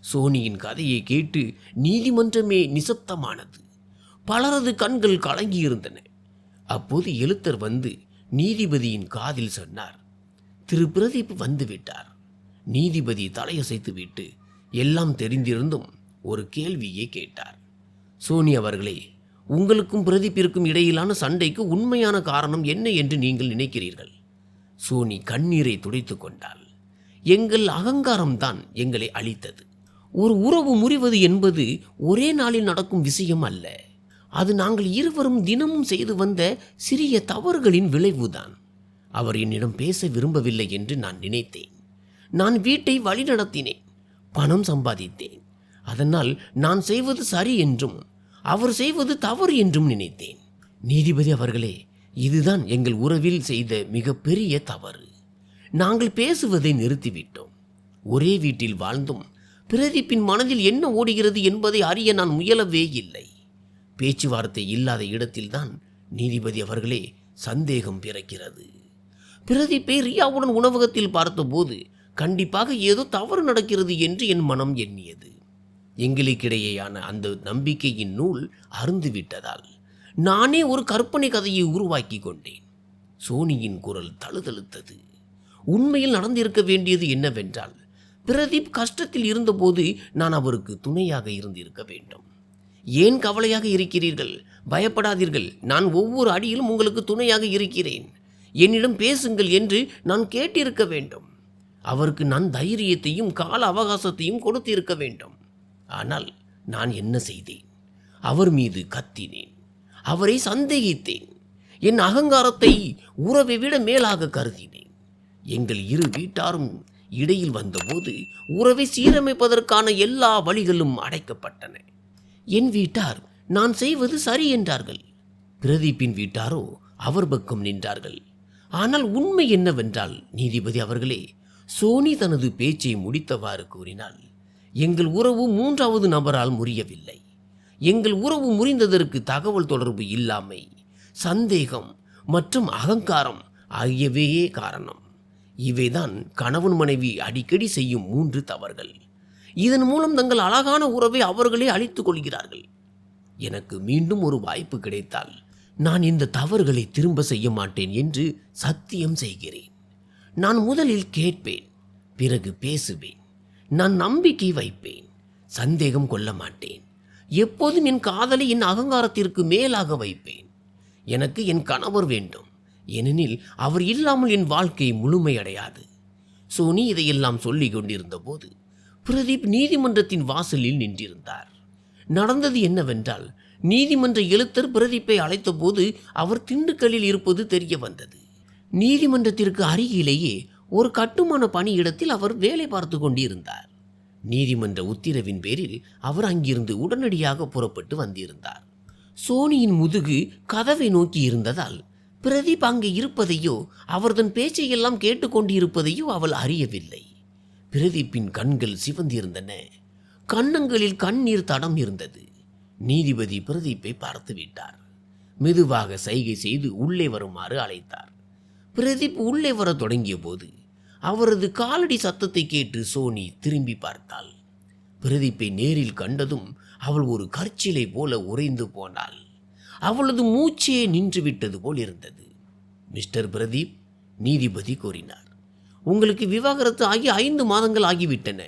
சோனியின் கதையை கேட்டு நீதிமன்றமே நிசப்தமானது. பலரது கண்கள் கலங்கியிருந்தன. அப்போது எழுத்தர் வந்து நீதிபதியின் காதில் சொன்னார், திரு பிரதீப் வந்துவிட்டார். நீதிபதி தலையசைத்து விட்டு எல்லாம் தெரிந்திருந்தும் ஒரு கேள்வியை கேட்டார். சோனி அவர்களே, உங்களுக்கும் பிரதீப்பிற்கும் இடையிலான சண்டைக்கு உண்மையான காரணம் என்ன என்று நீங்கள் நினைக்கிறீர்கள்? சோனி கண்ணீரை துடைத்து கொண்டாள். எங்கள் அகங்காரம்தான் எங்களை அழித்தது. ஒரு உறவு முறிவது என்பது ஒரே நாளில் நடக்கும் விஷயம் அல்ல. அது நாங்கள் இருவரும் தினமும் செய்து வந்த சிறிய தவறுகளின் விளைவுதான். அவர் என்னிடம் பேச விரும்பவில்லை என்று நான் நினைத்தேன். நான் வீட்டை வழிநடத்தினேன், பணம் சம்பாதித்தேன். அதனால் நான் செய்வது சரி என்றும் அவர் செய்வது தவறு என்றும் நினைத்தேன். நீதிபதி அவர்களே, இதுதான் எங்கள் உறவில் செய்த மிகப்பெரிய தவறு. நாங்கள் பேசுவதை நிறுத்திவிட்டோம். ஒரே வீட்டில் வாழ்ந்தும் பிரதீப்பின் மனதில் என்ன ஓடுகிறது என்பதை அறிய நான் முயலவே இல்லை. பேச்சுவார்த்தை இல்லாத இடத்தில்தான் நீதிபதி அவர்களே சந்தேகம் பிறக்கிறது. பிரதீப்பை ரியாவுடன் உணவகத்தில் பார்த்தபோது கண்டிப்பாக ஏதோ தவறு நடக்கிறது என்று என் மனம் எண்ணியது. எங்களுக்கிடையேயான அந்த நம்பிக்கையின் நூல் அருந்துவிட்டதால் நானே ஒரு கற்பனை கதையை உருவாக்கி கொண்டேன். சோனியின் குரல் தழுதழுத்தது. உண்மையில் நடந்திருக்க வேண்டியது என்னவென்றால், பிரதீப் கஷ்டத்தில் இருந்தபோது நான் அவருக்கு துணையாக இருந்திருக்க வேண்டும். ஏன் கவலையாக இருக்கிறீர்கள்? பயப்படாதீர்கள், நான் ஒவ்வொரு அடியிலும் உங்களுக்கு துணையாக இருக்கிறேன். என்னிடம் பேசுங்கள் என்று நான் கேட்டிருக்க வேண்டும். அவருக்கு நான் தைரியத்தையும் கால அவகாசத்தையும் கொடுத்திருக்க வேண்டும். ஆனால் நான் என்ன செய்தேன்? அவர் மீது கத்தினேன், அவரை சந்தேகித்தேன், என் அகங்காரத்தை உறவை விட மேலாக கருதினேன். எங்கள் இரு வீட்டாரும் இடையில் வந்தபோது உறவை சீரமைப்பதற்கான எல்லா வழிகளும் அடைக்கப்பட்டன. என் வீட்டார் நான் செய்வது சரி என்றார்கள். பிரதீப்பின் வீட்டாரோ அவர் பக்கம் நின்றார்கள். ஆனால் உண்மை என்னவென்றால், நீதிபதி அவர்களே, சோனி தனது பேச்சை முடித்தவாறு கூறினாள், எங்கள் உறவு மூன்றாவது நபரால் முறியவில்லை. எங்கள் உறவு முறிந்ததற்கு தகவல் தொடர்பு இல்லாமை, சந்தேகம் மற்றும் அகங்காரம் ஆகியவையே காரணம். இவைதான் கணவன் மனைவி அடிக்கடி செய்யும் 3 தவறுகள். இதன் மூலம் தங்கள் அழகான உறவை அவர்களே அழித்துக் கொள்கிறார்கள். எனக்கு மீண்டும் ஒரு வாய்ப்பு கிடைத்தால் நான் இந்த தவறுகளை திரும்ப செய்ய மாட்டேன் என்று சத்தியம் செய்கிறேன். நான் முதலில் கேட்பேன், பிறகு பேசுவேன். நான் நம்பிக்கை வைப்பேன், சந்தேகம் கொள்ள மாட்டேன். எப்போதும் என் காதலை என் அகங்காரத்திற்கு மேலாக வைப்பேன். எனக்கு என் கணவர் வேண்டும், ஏனெனில் அவர் இல்லாமல் என் வாழ்க்கை முழுமையடையாது. சோனி இதையெல்லாம் சொல்லிக் கொண்டிருந்த போது பிரதீப் நீதிமன்றத்தின் வாசலில் நின்றிருந்தார். நடந்தது என்னவென்றால், நீதிமன்ற எழுத்தர் பிரதீப்பை அழைத்த போது அவர் திண்டுக்கல்லில் இருப்பது தெரிய வந்தது. நீதிமன்றத்திற்கு அருகிலேயே ஒரு கட்டுமான பணியிடத்தில் அவர் வேலை பார்த்து கொண்டிருந்தார். நீதிமன்ற உத்தரவின் பேரில் அவர் அங்கிருந்து உடனடியாக புறப்பட்டு வந்திருந்தார். சோனியின் முதுகு கதவை நோக்கி இருந்ததால் பிரதீப் அங்கே இருப்பதையோ அவர் தன் பேச்சையெல்லாம் கேட்டுக்கொண்டிருப்பதையோ அவள் அறியவில்லை. பிரதீப்பின் கண்கள் சிவந்திருந்தன, கன்னங்களில் கண்ணீர் தடம் இருந்தது. நீதிபதி பிரதீப்பை பார்த்து விட்டார். மெதுவாக சைகை செய்து உள்ளே வருமாறு அழைத்தார். பிரதீப் உள்ளே வர தொடங்கிய போது அவரது காலடி சத்தத்தை கேட்டு சோனி திரும்பி பார்த்தாள். பிரதீப்பை நேரில் கண்டதும் அவள் ஒரு கற்சிலை போல உறைந்து போனாள். அவளது மூச்சே நின்றுவிட்டது போல் இருந்தது. மிஸ்டர் பிரதீப், நீதிபதி கூறினார், உங்களுக்கு விவாகரத்து ஆகி 5 மாதங்கள் ஆகிவிட்டன.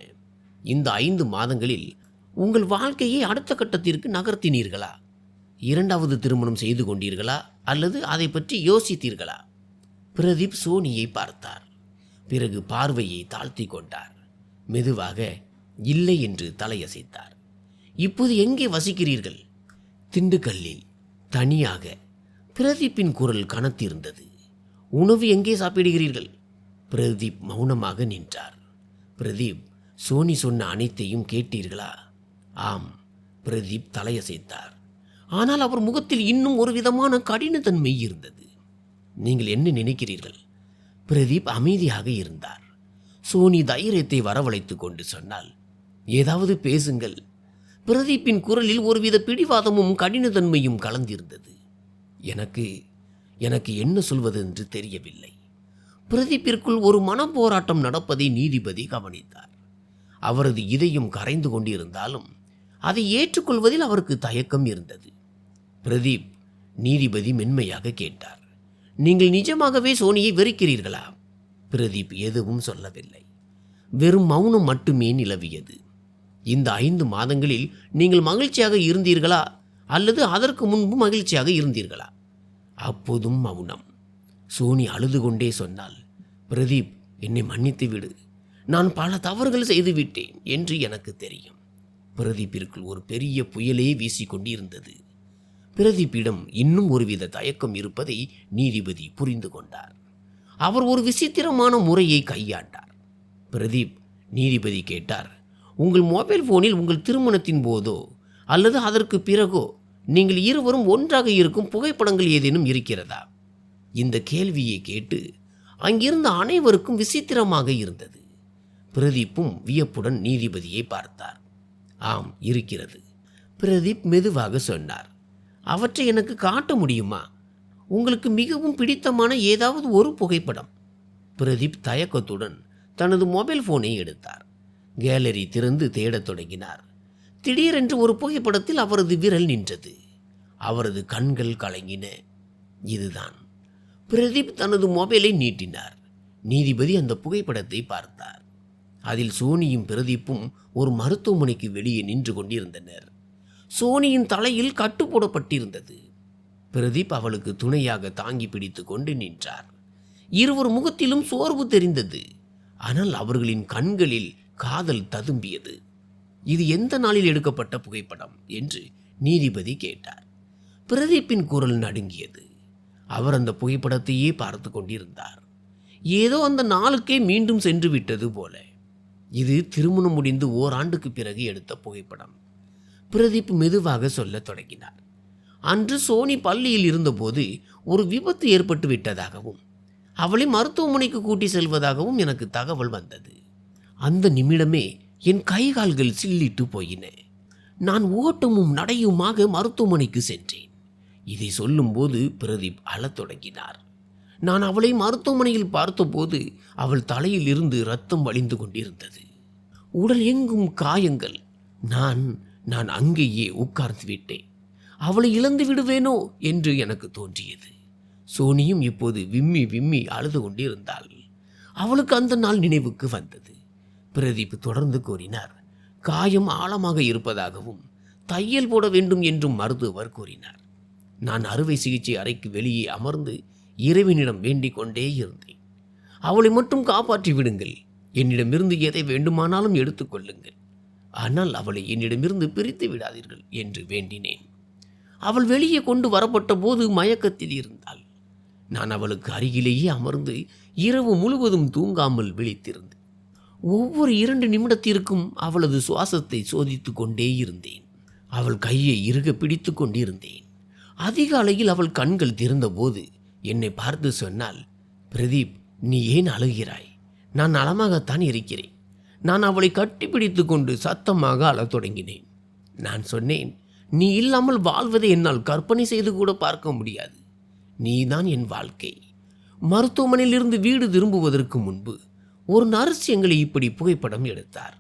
இந்த 5 மாதங்களில் உங்கள் வாழ்க்கையை அடுத்த கட்டத்திற்கு நகர்த்தினீர்களா? 2வது திருமணம் செய்து கொண்டீர்களா அல்லது அதை பற்றி யோசித்தீர்களா? பிரதீப் சோனியை பார்த்தார். பிறகு பார்வையை தாழ்த்தி கொண்டார். மெதுவாக இல்லை என்று தலையசைத்தார். இப்போது எங்கே வசிக்கிறீர்கள்? திண்டுக்கல்லில், தனியாக. பிரதீப்பின் குரல் கனத்திருந்தது. உணவு எங்கே சாப்பிடுகிறீர்கள்? பிரதீப் மௌனமாக நின்றார். பிரதீப், சோனி சொன்ன அனைத்தையும் கேட்டீர்களா? ஆம். பிரதீப் தலையசைத்தார். ஆனால் அவர் முகத்தில் இன்னும் ஒரு விதமான கடினத்தன்மை இருந்தது. நீங்கள் என்ன நினைக்கிறீர்கள்? பிரதீப் அமைதியாக இருந்தார். சோனி தைரியத்தை வரவழைத்து கொண்டு சொன்னால், ஏதாவது பேசுங்கள். பிரதீப்பின் குரலில் ஒருவித பிடிவாதமும் கடினத்தன்மையும் கலந்திருந்தது. எனக்கு என்ன சொல்வது என்று தெரியவில்லை. பிரதீப்பிற்குள் ஒரு மனப்போராட்டம் நடப்பதை நீதிபதி கவனித்தார். அவரது இதயம் கரைந்து கொண்டிருந்தாலும் அதை ஏற்றுக்கொள்வதில் அவருக்கு தயக்கம் இருந்தது. பிரதீப், நீதிபதி மென்மையாக கேட்டார், நீங்கள் நிஜமாகவே சோனியை வெறுக்கிறீர்களா? பிரதீப் எதுவும் சொல்லவில்லை. வெறும் மௌனம் மட்டுமே நிலவியது. இந்த 5 மாதங்களில் நீங்கள் மகிழ்ச்சியாக இருந்தீர்களா அல்லது அதற்கு முன்பு மகிழ்ச்சியாக இருந்தீர்களா? அப்போதும் மௌனம். சோனி அழுது கொண்டே சொன்னாள், பிரதீப், என்னை மன்னித்து விடு. நான் பல தவறுகள் செய்துவிட்டேன் என்று எனக்கு தெரியும். பிரதீப்பிற்குள் ஒரு பெரிய புயலே வீசிக்கொண்டிருந்தது. பிரதீப்பிடம் இன்னும் ஒருவித தயக்கம் இருப்பதை நீதிபதி புரிந்து கொண்டார். அவர் ஒரு விசித்திரமான முறையை கையாண்டார். பிரதீப், நீதிபதி கேட்டார், உங்கள் மொபைல் போனில் உங்கள் திருமணத்தின் போதோ அல்லது அதற்கு பிறகோ நீங்கள் இருவரும் ஒன்றாக இருக்கும் புகைப்படங்கள் ஏதேனும் இருக்கிறதா? இந்த கேள்வியை கேட்டு அங்கிருந்த அனைவருக்கும் விசித்திரமாக இருந்தது. பிரதீப்பும் வியப்புடன் நீதிபதியை பார்த்தார். ஆம், இருக்கிறது. பிரதீப் மெதுவாக சொன்னார். அவற்றை எனக்கு காட்ட முடியுமா? உங்களுக்கு மிகவும் பிடித்தமான ஏதாவது ஒரு புகைப்படம். பிரதீப் தயக்கத்துடன் தனது மொபைல் போனை எடுத்தார். கேலரி திறந்து தேடத் தொடங்கினார். திடீரென்று ஒரு புகைப்படத்தில் அவரது விரல் நின்றது. அவரது கண்கள் கலங்கின. இதுதான். பிரதீப் தனது மொபைலை நீட்டினார். நீதிபதி அந்த புகைப்படத்தை பார்த்தார். அதில் சோனியும் பிரதீப்பும் ஒரு மருத்துவமனைக்கு வெளியே நின்று கொண்டிருந்தனர். சோனியின் தலையில் கட்டு போடப்பட்டிருந்தது. பிரதீப் அவளுக்கு துணையாக தாங்கி பிடித்து கொண்டு நின்றார். இருவர் முகத்திலும் சோர்வு தெரிந்தது. ஆனால் அவர்களின் கண்களில் காதல் ததும்பியது. இது எந்த நாளில் எடுக்கப்பட்ட புகைப்படம் என்று நீதிபதி கேட்டார். பிரதீப்பின் குரல் நடுங்கியது. அவர் அந்த புகைப்படத்தையே பார்த்து கொண்டிருந்தார். ஏதோ அந்த நாளுக்கே மீண்டும் சென்று விட்டது போல. இது திருமணம் முடிந்து ஓராண்டுக்கு பிறகு எடுத்த புகைப்படம். பிரதீப் மெதுவாக சொல்லத் தொடங்கினார். அன்று சோனி பள்ளியில் இருந்தபோது ஒரு விபத்து ஏற்பட்டு விட்டதாகவும் அவளை மருத்துவமனைக்கு கூட்டி செல்வதாகவும் எனக்கு தகவல் வந்தது. அந்த நிமிடமே என் கைகால்கள் சில்லிட்டு போயின. நான் ஓட்டமும் நடையுமாக மருத்துவமனைக்கு சென்றேன். இதை சொல்லும்போது பிரதீப் அழத் தொடங்கினார். நான் அவளை மருத்துவமனையில் பார்த்தபோது அவள் தலையில் இருந்து இரத்தம் வழிந்து கொண்டிருந்தது. உடல் எங்கும் காயங்கள். நான் அங்கேயே உட்கார்ந்து விட்டேன். அவளை இழந்து விடுவேனோ என்று எனக்கு தோன்றியது. சோனியும் இப்போது விம்மி விம்மி அழுது கொண்டிருந்தாள். அவளுக்கு அந்த நாள் நினைவுக்கு வந்தது. பிரதீப் தொடர்ந்து கூறினார். காயம் ஆழமாக இருப்பதாகவும் தையல் போட வேண்டும் என்றும் மருத்துவர் கூறினார். நான் அறுவை சிகிச்சை அறைக்கு வெளியே அமர்ந்து இறைவனிடம் வேண்டிக் கொண்டே இருந்தேன். அவளை மட்டும் காப்பாற்றி விடுங்கள். என்னிடமிருந்து எதை வேண்டுமானாலும் எடுத்துக்கொள்ளுங்கள். ஆனால் அவளை என்னிடமிருந்து பிரித்து விடாதீர்கள் என்று வேண்டினேன். அவள் வெளியே கொண்டு வரப்பட்ட போது மயக்கத்தில் இருந்தாள். நான் அவளுக்கு அருகிலேயே அமர்ந்து இரவு முழுவதும் தூங்காமல் விழித்திருந்தேன். ஒவ்வொரு 2 நிமிடத்திற்கும் அவளது சுவாசத்தை சோதித்து கொண்டே இருந்தேன். அவள் கையை இறுக பிடித்து கொண்டிருந்தேன். அதிகாலையில் அவள் கண்கள் திறந்தபோது என்னை பார்த்து சொன்னாள், பிரதீப், நீ ஏன் அழுகிறாய்? நான் நலமாகத்தான் இருக்கிறேன். நான் அவளை கட்டிப்பிடித்து கொண்டு சத்தமாக அழத் தொடங்கினேன். நான் சொன்னேன், நீ இல்லாமல் வாழ்வதை என்னால் கற்பனை செய்து கூட பார்க்க முடியாது. நீதான் என் வாழ்க்கை. மருத்துவமனையிலிருந்து வீடு திரும்புவதற்கு முன்பு ஒரு நர்ஸ் எங்களை இப்படி புகைப்படம் எடுத்தார்.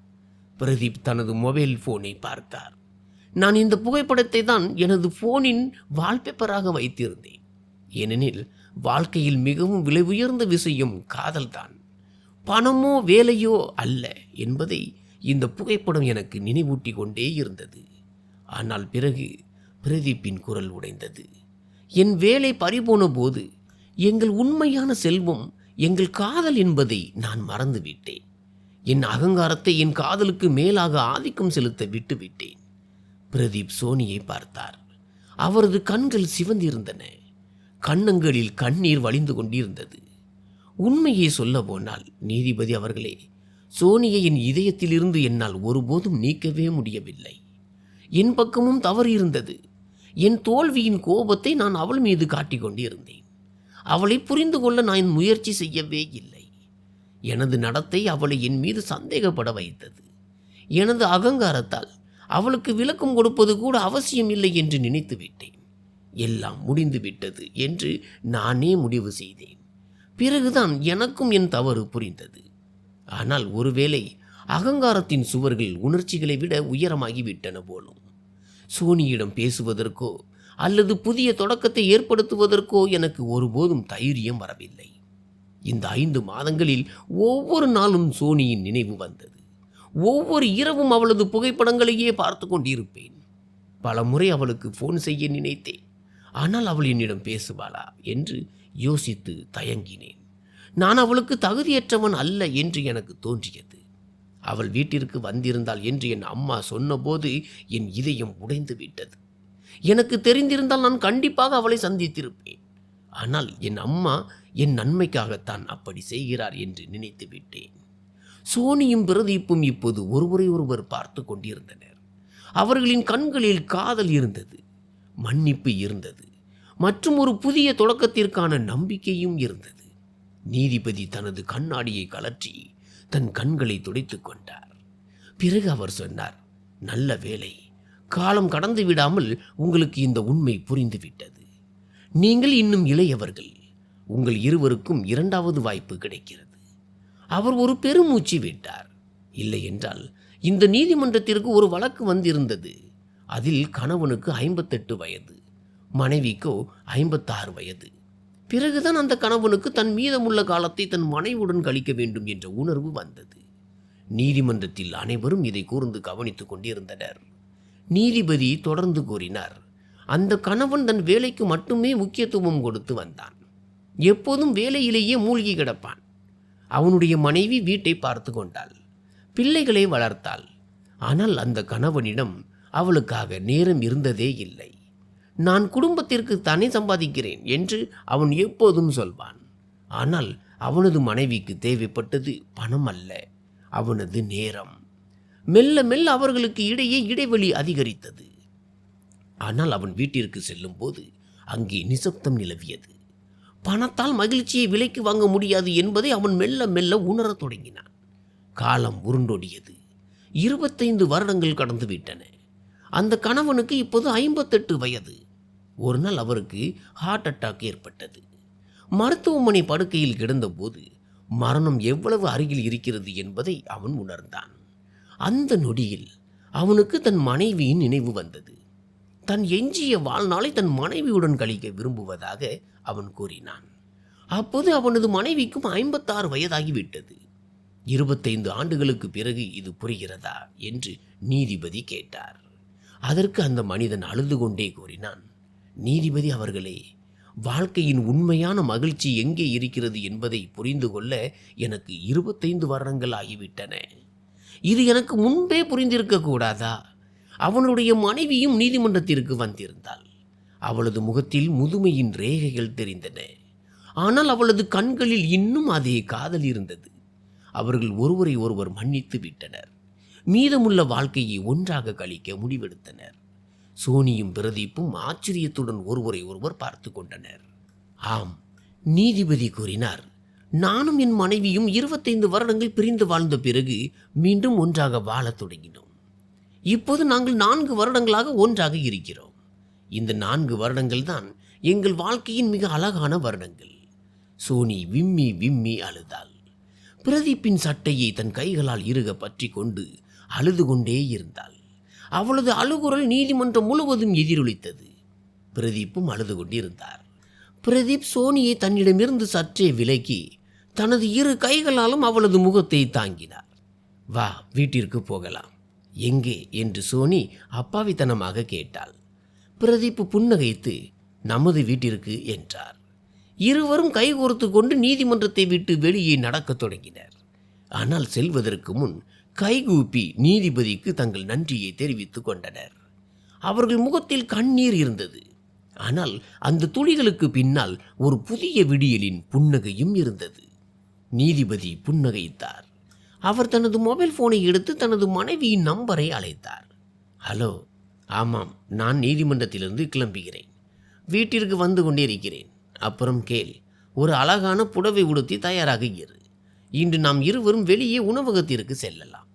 பிரதீப் தனது மொபைல் போனை பார்த்தார். நான் இந்த புகைப்படத்தை தான் எனது போனின் வால்பேப்பராக வைத்திருந்தேன். ஏனெனில் வாழ்க்கையில் மிகவும் விலை உயர்ந்த விஷயம் காதல்தான். பணமோ வேலையோ அல்ல என்பதை இந்த புகைப்படம் எனக்கு நினைவூட்டி கொண்டே இருந்தது. ஆனால் பிறகு பிரதீப்பின் குரல் உடைந்தது. என் வேலை பறிபோன போது எங்கள் உண்மையான செல்வம் எங்கள் காதல் என்பதை நான் மறந்துவிட்டேன். என் அகங்காரத்தை என் காதலுக்கு மேலாக ஆதிக்கம் செலுத்த விட்டுவிட்டேன். பிரதீப் சோனியை பார்த்தார். அவரது கண்கள் சிவந்திருந்தன. கன்னங்களில் கண்ணீர் வழிந்து கொண்டிருந்தது. உண்மையை சொல்ல போனால் நீதிபதி அவர்களே, சோனியை என் இதயத்திலிருந்து என்னால் ஒருபோதும் நீக்கவே முடியவில்லை. என் பக்கமும் தவறு இருந்தது. என் தோல்வியின் கோபத்தை நான் அவள் மீது காட்டிக் கொண்டிருந்தேன். அவளை புரிந்து கொள்ள நான் முயற்சி செய்யவே இல்லை. எனது நடத்தை அவளை என் மீது சந்தேகப்பட வைத்தது. எனது அகங்காரத்தால் அவளுக்கு விளக்கம் கொடுப்பது கூட அவசியம் இல்லை என்று நினைத்து விட்டேன். எல்லாம் முடிந்து விட்டது என்று நானே முடிவு செய்தேன். பிறகுதான் எனக்கும் என் தவறு புரிந்தது. ஆனால் ஒருவேளை அகங்காரத்தின் சுவர்கள் உணர்ச்சிகளை விட உயரமாகிவிட்டன போலும். சோனியிடம் பேசுவதற்கோ அல்லது புதிய தொடக்கத்தை ஏற்படுத்துவதற்கோ எனக்கு ஒருபோதும் தைரியம் வரவில்லை. இந்த 5 மாதங்களில் ஒவ்வொரு நாளும் சோனியின் நினைவு வந்தது. ஒவ்வொரு இரவும் அவளது புகைப்படங்களையே பார்த்து கொண்டிருப்பேன். பல முறை அவளுக்கு போன் செய்ய நினைத்தேன். ஆனால் அவள் என்னிடம் பேசுவாளா என்று யோசித்து தயங்கினேன். நான் அவளுக்கு தகுதியற்றவன் அல்ல என்று எனக்கு தோன்றியது. அவள் வீட்டிற்கு வந்திருந்தாள் என்று என் அம்மா சொன்னபோது என் இதயம் உடைந்து விட்டது. எனக்கு தெரிந்திருந்தால் நான் கண்டிப்பாக அவளை சந்தித்திருப்பேன். ஆனால் என் அம்மா என் நன்மைக்காகத்தான் அப்படி செய்கிறார் என்று நினைத்து விட்டேன். சோனியும் பிரதீப்பும் இப்போது ஒருவரை ஒருவர் பார்த்து கொண்டிருந்தனர். அவர்களின் கண்களில் காதல் இருந்தது, மன்னிப்பு இருந்தது, மற்றும் ஒரு புதிய தொடக்கத்திற்கான நம்பிக்கையும் இருந்தது. நீதிபதி தனது கண்ணாடியை கழற்றி தன் கண்களை துடைத்துக் கொண்டார். பிறகு அவர் சொன்னார், நல்ல வேலை, காலம் கடந்து விடாமல் உங்களுக்கு இந்த உண்மை புரிந்துவிட்டது. நீங்கள் இன்னும் இளையவர்கள். உங்கள் இருவருக்கும் 2வது வாய்ப்பு கிடைக்கிறது. அவர் ஒரு பெருமூச்சு விட்டார். இல்லை என்றால் இந்த நீதிமன்றத்திற்கு ஒரு வழக்கு வந்திருந்தது. அதில் கணவனுக்கு 58 வயது, மனைவிக்கோ 56 வயது. பிறகுதான் அந்த கணவனுக்கு தன் மீதமுள்ள காலத்தை தன் மனைவியுடன் கழிக்க வேண்டும் என்ற உணர்வு வந்தது. நீதிமன்றத்தில் அனைவரும் இதை கூர்ந்து கவனித்துக் கொண்டிருந்தனர். நீதிபதி தொடர்ந்து கூறினார், அந்த கணவன் தன் வேலைக்கு மட்டுமே முக்கியத்துவம் கொடுத்து வந்தான். எப்போதும் வேலையிலேயே மூழ்கி கிடப்பான். அவனுடைய மனைவி வீட்டை பார்த்து கொண்டாள், பிள்ளைகளை வளர்த்தாள். ஆனால் அந்த கணவனிடம் அவளுக்காக நேரம் இருந்ததே இல்லை. நான் குடும்பத்திற்கு தானே சம்பாதிக்கிறேன் என்று அவன் எப்போதும் சொல்வான். ஆனால் அவனது மனைவிக்கு தேவைப்பட்டது பணம் அல்ல, அவனது நேரம். மெல்ல மெல்ல அவர்களுக்கு இடையே இடைவெளி அதிகரித்தது. ஆனால் அவன் வீட்டிற்கு செல்லும் போது அங்கே நிசப்தம் நிலவியது. பணத்தால் மகிழ்ச்சியை விலைக்கு வாங்க முடியாது என்பதை அவன் மெல்ல மெல்ல உணரத் தொடங்கினான். காலம் உருண்டோடியது. 25 வருடங்கள் கடந்து விட்டன. அந்த கணவனுக்கு இப்போது 58 வயது. ஒரு நாள் அவருக்கு ஹார்ட் அட்டாக் ஏற்பட்டது. மருத்துவமனை படுக்கையில் கிடந்தபோது மரணம் எவ்வளவு அருகில் இருக்கிறது என்பதை அவன் உணர்ந்தான். அந்த நொடியில் அவனுக்கு தன் மனைவியின் நினைவு வந்தது. தன் எஞ்சிய வாழ்நாளை தன் மனைவியுடன் கழிக்க விரும்புவதாக அவன் கூறினான். அப்போது அவனது மனைவிக்கும் 56 வயதாகிவிட்டது. 25 ஆண்டுகளுக்கு பிறகு இது புரிகிறதா என்று நீதிபதி கேட்டார். அதற்கு அந்த மனிதன் அழுது கொண்டே கூறினான், நீதிபதி அவர்களே, வாழ்க்கையின் உண்மையான மகிழ்ச்சி எங்கே இருக்கிறது என்பதை புரிந்து கொள்ள எனக்கு 25 வருடங்கள் ஆகிவிட்டன. இது எனக்கு முன்பே புரிந்திருக்க கூடாதா? அவனுடைய மனைவியும் நீதிமன்றத்திற்கு வந்திருந்தாள். அவளது முகத்தில் முதுமையின் ரேகைகள் தெரிந்தன. ஆனால் அவளது கண்களில் இன்னும் அதே காதல் இருந்தது. அவர்கள் ஒருவரை ஒருவர் மன்னித்து விட்டனர். மீதமுள்ள வாழ்க்கையை ஒன்றாக கழிக்க முடிவெடுத்தனர். சோனியும் பிரதீப்பும் ஆச்சரியத்துடன் ஒருவரை ஒருவர் பார்த்து கொண்டனர். ஆம், நீதிபதி கூறினார், நானும் என் மனைவியும் 25 வருடங்கள் பிரிந்து வாழ்ந்த பிறகு மீண்டும் ஒன்றாக வாழத் தொடங்கினோம். இப்போது நாங்கள் 4 வருடங்களாக ஒன்றாக இருக்கிறோம். இந்த 4 வருடங்கள் தான் எங்கள் வாழ்க்கையின் மிக அழகான வருடங்கள். சோனி விம்மி விம்மி அழுதாள். பிரதீப்பின் சட்டையை தன் கைகளால் இறுக பற்றி கொண்டு அழுது கொண்டே இருந்தாள். அவளது அழுகுரல் நீதிமன்றம் முழுவதும் எதிரொலித்தது. பிரதீப்பும் அழுது கொண்டிருந்தார். பிரதீப் சோனியை தன்னிடமிருந்து சற்றே விலக்கி தனது 2 கைகளாலும் அவளது முகத்தை தாங்கினார். வா, வீட்டிற்கு போகலாம். எங்கே என்று சோனி அப்பாவித்தனமாக கேட்டாள். பிரதீப் புன்னகைத்து நமது வீட்டிற்கு என்றார். இருவரும் கைகோர்த்து கொண்டு நீதிமன்றத்தை விட்டு வெளியே நடக்கத் தொடங்கினர். ஆனால் செல்வதற்கு முன் கைகூப்பி நீதிபதிக்கு தங்கள் நன்றியை தெரிவித்துக் கொண்டனர். அவர்கள் முகத்தில் கண்ணீர் இருந்தது. ஆனால் அந்த துளிகளுக்கு பின்னால் ஒரு புதிய விடியலின் புன்னகையும் இருந்தது. நீதிபதி புன்னகைத்தார். அவர் தனது மொபைல் போனை எடுத்து தனது மனைவியின் நம்பரை அழைத்தார். ஹலோ, ஆமாம், நான் நீதிமன்றத்திலிருந்து கிளம்புகிறேன். வீட்டிற்கு வந்து கொண்டே இருக்கிறேன். அப்புறம் கேள், ஒரு அழகான புடவை உடுத்தி தயாராக இரு. இன்று நாம் இருவரும் வெளியே உணவகத்திற்கு செல்லலாம்.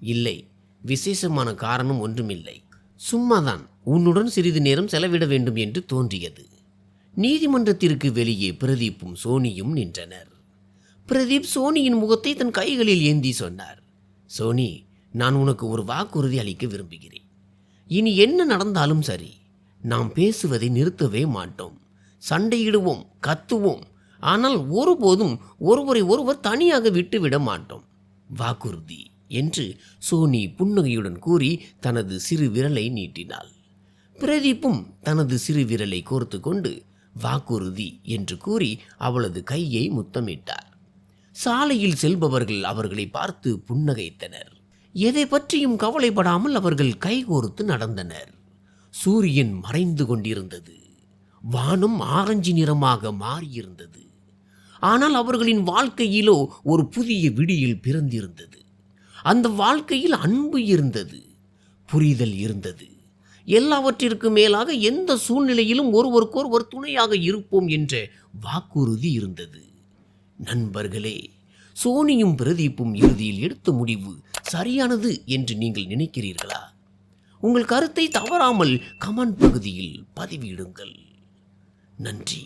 இல்லை, விசேஷமான காரணம் ஒன்றுமில்லை. சும்மாதான் உன்னுடன் சிறிது நேரம் செலவிட வேண்டும் என்று தோன்றியது. நீதிமன்றத்திற்கு வெளியே பிரதீப்பும் சோனியும் நின்றனர். பிரதீப் சோனியின் முகத்தை தன் கைகளில் ஏந்தி சொன்னார், சோனி, நான் உனக்கு ஒரு வாக்குறுதி அளிக்க விரும்புகிறேன். இனி என்ன நடந்தாலும் சரி, நாம் பேசுவதை நிறுத்தவே மாட்டோம். சண்டையிடுவோம், கத்துவோம், ஆனால் ஒருபோதும் ஒருவரை ஒருவர் தனியாக விட்டுவிட மாட்டோம். வாக்குறுதி என்று சோனி புன்னகையுடன் கூறி தனது சிறு விரலை நீட்டினாள். பிரதீப்பும் தனது சிறு விரலை கோர்த்து கொண்டு வாக்குறுதி என்று கூறி அவளது கையை முத்தமிட்டார். சாலையில் செல்பவர்கள் அவர்களை பார்த்து புன்னகைத்தனர். எதை பற்றியும் கவலைப்படாமல் அவர்கள் கைகோர்த்து நடந்தனர். சூரியன் மறைந்து கொண்டிருந்தது. வானம் ஆரஞ்சு நிறமாக மாறியிருந்தது. ஆனால் அவர்களின் வாழ்க்கையிலோ ஒரு புதிய விடியல் பிறந்திருந்தது. அந்த வாழ்க்கையில் அன்பு இருந்தது, புரிதல் இருந்தது. எல்லாவற்றிற்கும் மேலாக எந்த சூழ்நிலையிலும் ஒருவருக்கொருவர் துணையாக இருப்போம் என்ற வாக்குறுதி இருந்தது. நண்பர்களே, சோனியும் பிரதீப்பும் இறுதியில் எடுத்த முடிவு சரியானது என்று நீங்கள் நினைக்கிறீர்களா? உங்கள் கருத்தை தவறாமல் கமெண்ட் பகுதியில் பதிவிடுங்கள். நன்றி.